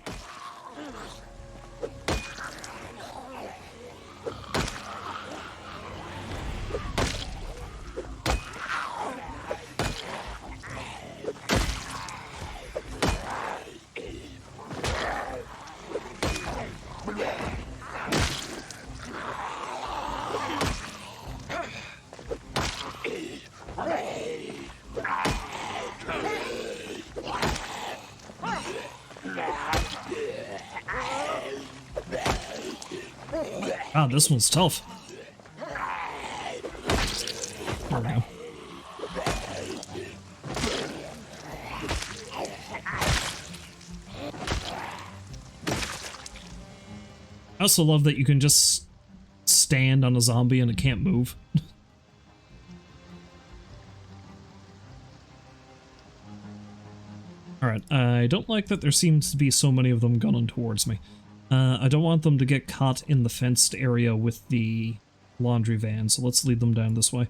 God, this one's tough. There we go. I also love that you can just stand on a zombie and it can't move. Alright, I don't like that there seems to be so many of them gunning towards me. I don't want them to get caught in the fenced area with the laundry van, so let's lead them down this way.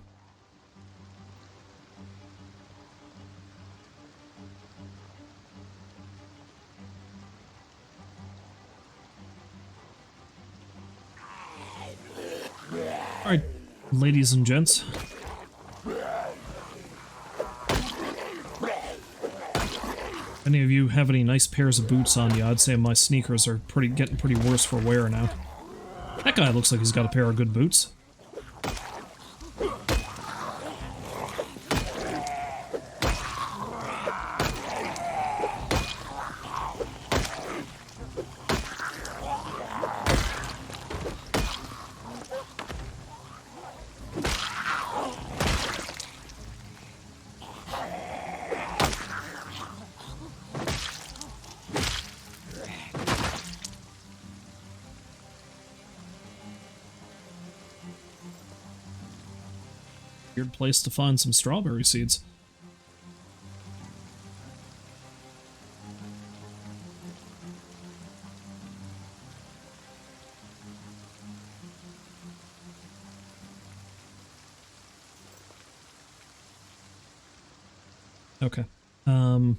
Alright, ladies and gents. If any of you have any nice pairs of boots on you, I'd say my sneakers are getting pretty worse for wear now. That guy looks like he's got a pair of good boots. Weird place to find some strawberry seeds. Okay. I'm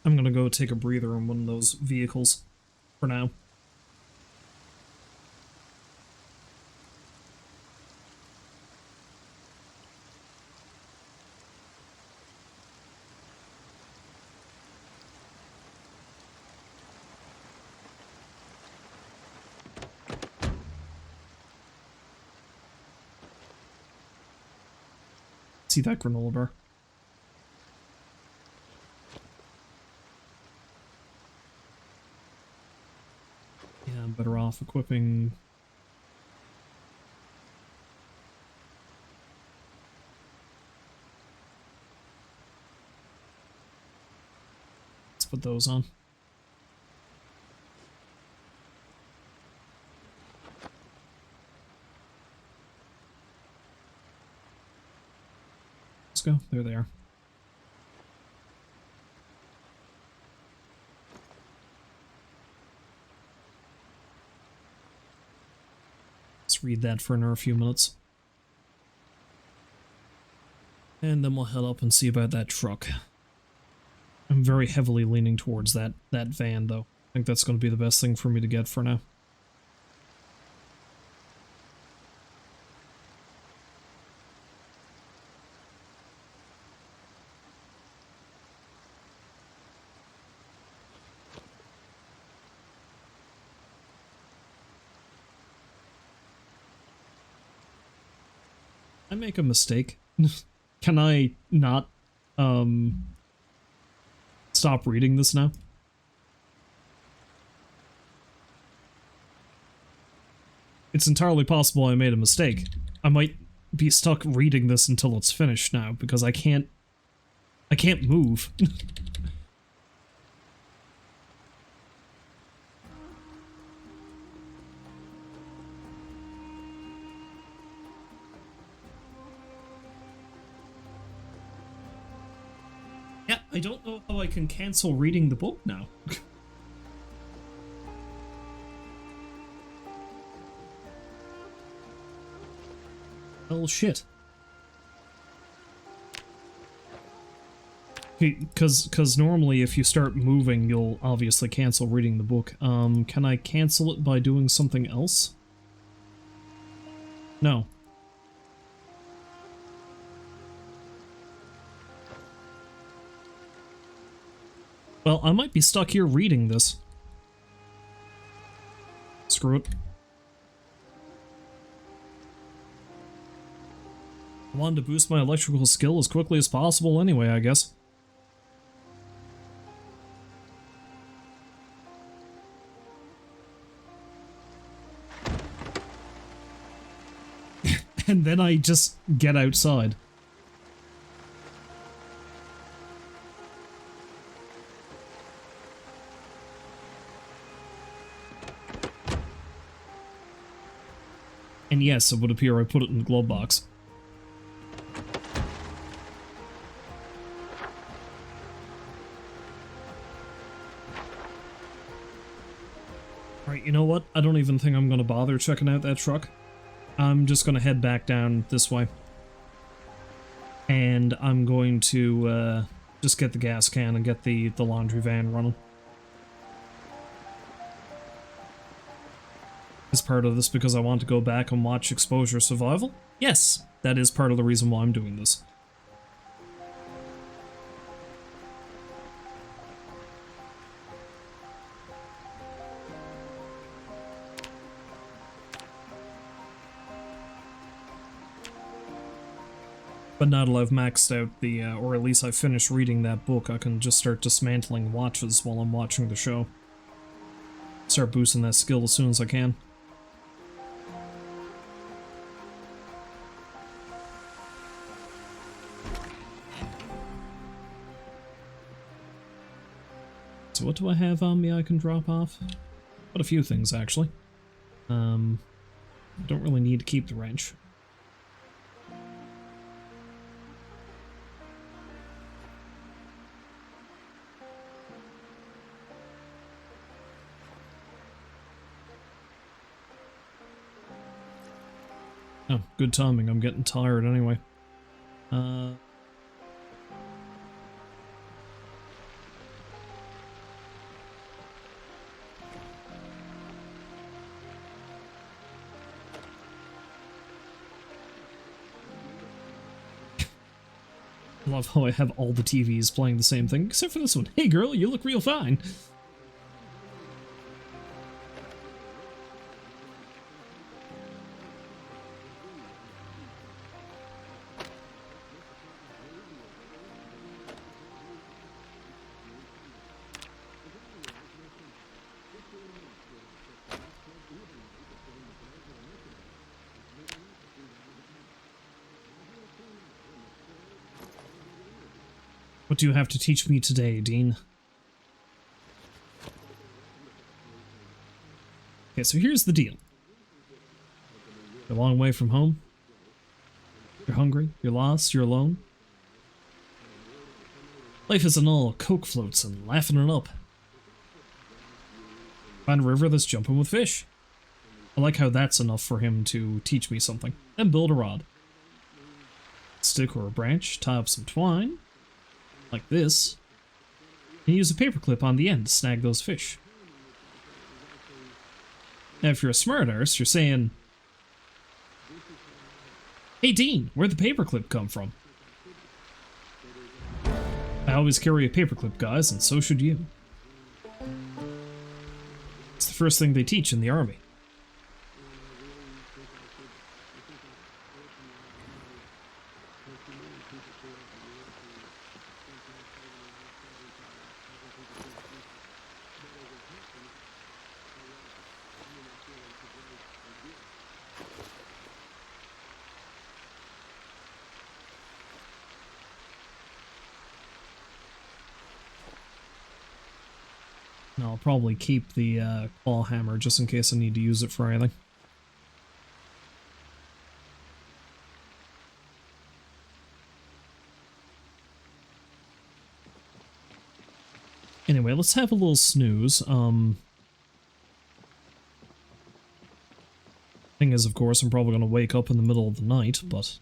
gonna go take a breather in one of those vehicles for now. See that granola bar? Yeah, I'm better off equipping... Let's put those on. Let's go. There they are. Let's read that for another few minutes. And then we'll head up and see about that truck. I'm very heavily leaning towards that van, though. I think that's going to be the best thing for me to get for now. I make a mistake. Can I not, stop reading this now? It's entirely possible I made a mistake. I might be stuck reading this until it's finished now, because I can't move. Yeah, I don't know how I can cancel reading the book now. Oh shit. Because normally if you start moving, you'll obviously cancel reading the book. Can I cancel it by doing something else? No. Well, I might be stuck here reading this. Screw it. I wanted to boost my electrical skill as quickly as possible anyway, I guess. And then I just get outside. And yes, it would appear I put it in the glove box. Alright, you know what? I don't even think I'm gonna bother checking out that truck. I'm just gonna head back down this way. And I'm going to just get the gas can and get the laundry van running. Is part of this because I want to go back and watch Exposure Survival? Yes, that is part of the reason why I'm doing this. But now that I've maxed out the, or at least I finished reading that book, I can just start dismantling watches while I'm watching the show. Start boosting that skill as soon as I can. So what do I have on me I can drop off? But a few things, actually. Don't really need to keep the wrench. Oh, good timing. I'm getting tired anyway. I love how I have all the TVs playing the same thing, except for this one. Hey girl, you look real fine. What do you have to teach me today, Dean? Okay, so here's the deal. You're a long way from home. You're hungry, you're lost, you're alone. Life isn't all Coke floats and laughing it up. Find a river that's jumping with fish. I like how that's enough for him to teach me something. Then build a rod. Stick or a branch, tie up some twine. Like this. And use a paperclip on the end to snag those fish. Now if you're a smart arse, you're saying, hey Dean, where'd the paperclip come from? I always carry a paperclip, guys, and so should you. It's the first thing they teach in the army. No, I'll probably keep the claw hammer just in case I need to use it for anything. Anyway, let's have a little snooze. Thing is, of course, I'm probably going to wake up in the middle of the night, but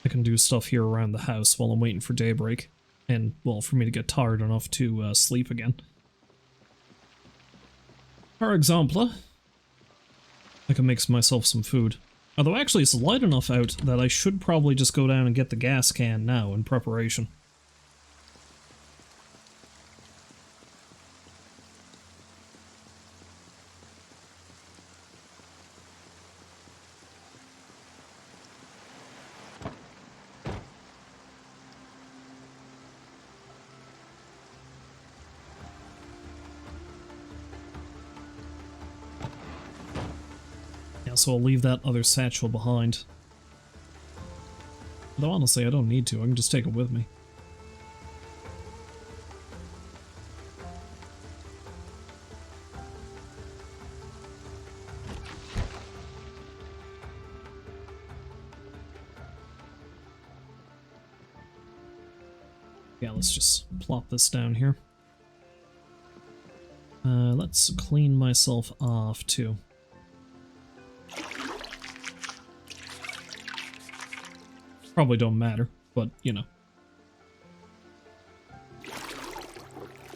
I can do stuff here around the house while I'm waiting for daybreak. And, well, for me to get tired enough to sleep again. For example, I can mix myself some food. Although actually it's light enough out that I should probably just go down and get the gas can now in preparation. Yeah, so I'll leave that other satchel behind. Though honestly, I don't need to. I can just take it with me. Yeah, let's just plop this down here. Let's clean myself off, too. Probably don't matter, but, you know.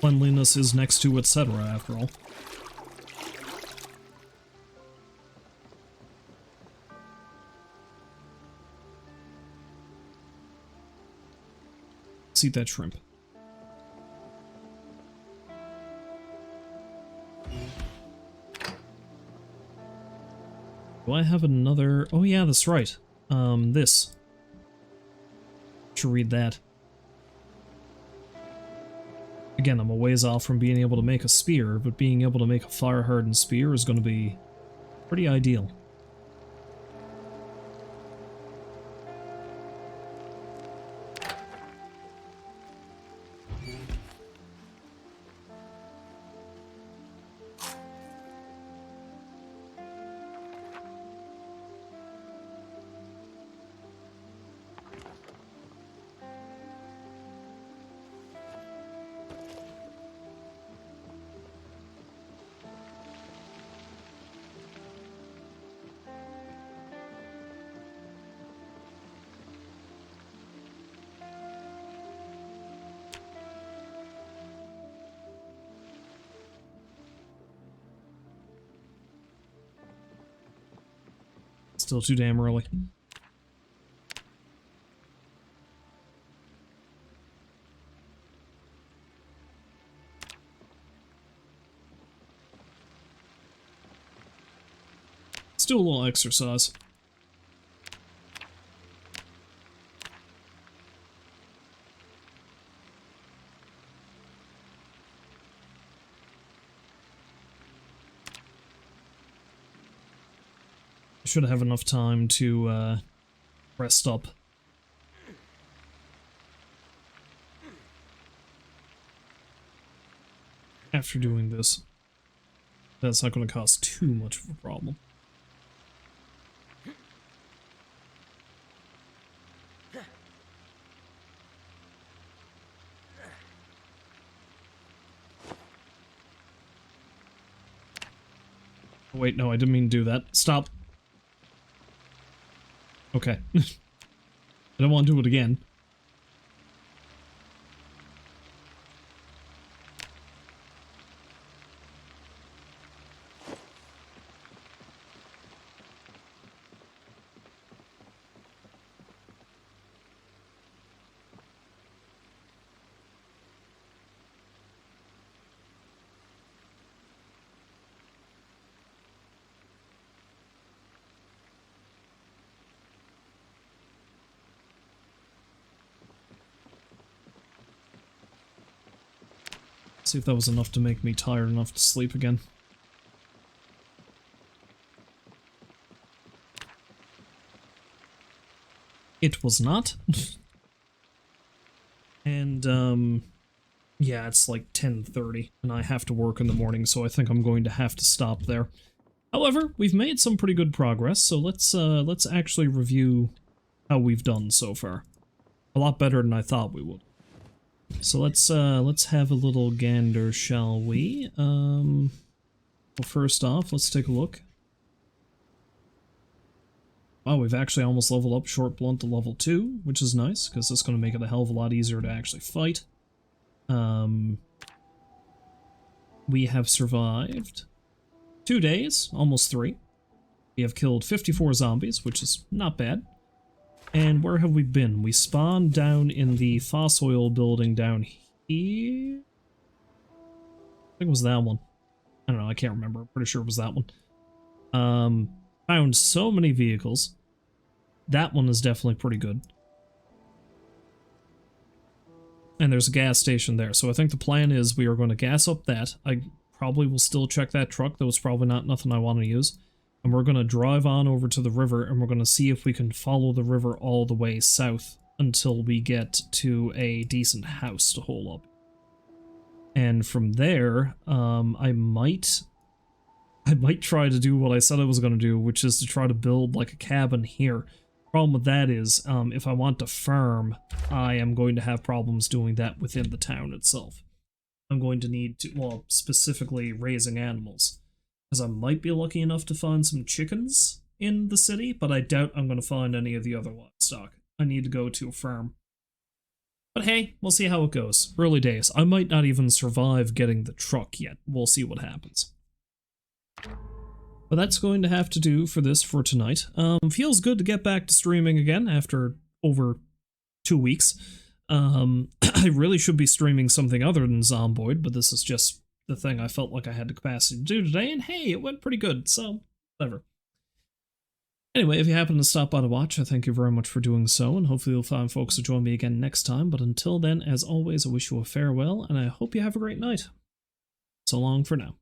Cleanliness is next to etc., after all. Let's eat that shrimp. Do I have another... Oh yeah, that's right. This. Should read that. Again, I'm a ways off from being able to make a spear, but being able to make a fire-hardened spear is going to be pretty ideal. Still too damn early. Let's do a little exercise. Should have enough time to rest up. After doing this. That's not going to cause too much of a problem. Oh, wait, no, I didn't mean to do that. Stop. Okay. I don't want to do it again. See if that was enough to make me tired enough to sleep again. It was not. And, yeah, it's like 10:30, and I have to work in the morning, so I think I'm going to have to stop there. However, we've made some pretty good progress, so let's actually review how we've done so far. A lot better than I thought we would. So let's have a little gander, shall we? Well, first off, let's take a look. Wow, we've actually almost leveled up Short Blunt to level 2, which is nice, because it's going to make it a hell of a lot easier to actually fight. We have survived 2 days, almost 3. We have killed 54 zombies, which is not bad. And where have we been? We spawned down in the fossil building down here? I think it was that one. I don't know, I can't remember. I'm pretty sure it was that one. Found so many vehicles. That one is definitely pretty good. And there's a gas station there, so I think the plan is we are going to gas up that. I probably will still check that truck, though it's probably not nothing I want to use. And we're going to drive on over to the river, and we're going to see if we can follow the river all the way south until we get to a decent house to hole up. And from there, I might try to do what I said I was going to do, which is to try to build like a cabin here. Problem with that is, if I want to farm, I am going to have problems doing that within the town itself. I'm going to need to, well, specifically raising animals. Because I might be lucky enough to find some chickens in the city, but I doubt I'm going to find any of the other livestock. I need to go to a farm. But hey, we'll see how it goes. Early days. I might not even survive getting the truck yet. We'll see what happens. But that's going to have to do for this for tonight. Feels good to get back to streaming again after over 2 weeks. I really should be streaming something other than Zomboid, but this is just the thing I felt like I had the capacity to do today, and hey, it went pretty good, so whatever. Anyway, if you happen to stop by to watch, I thank you very much for doing so, and hopefully you'll find folks to join me again next time, but until then, as always, I wish you a farewell, and I hope you have a great night. So long for now.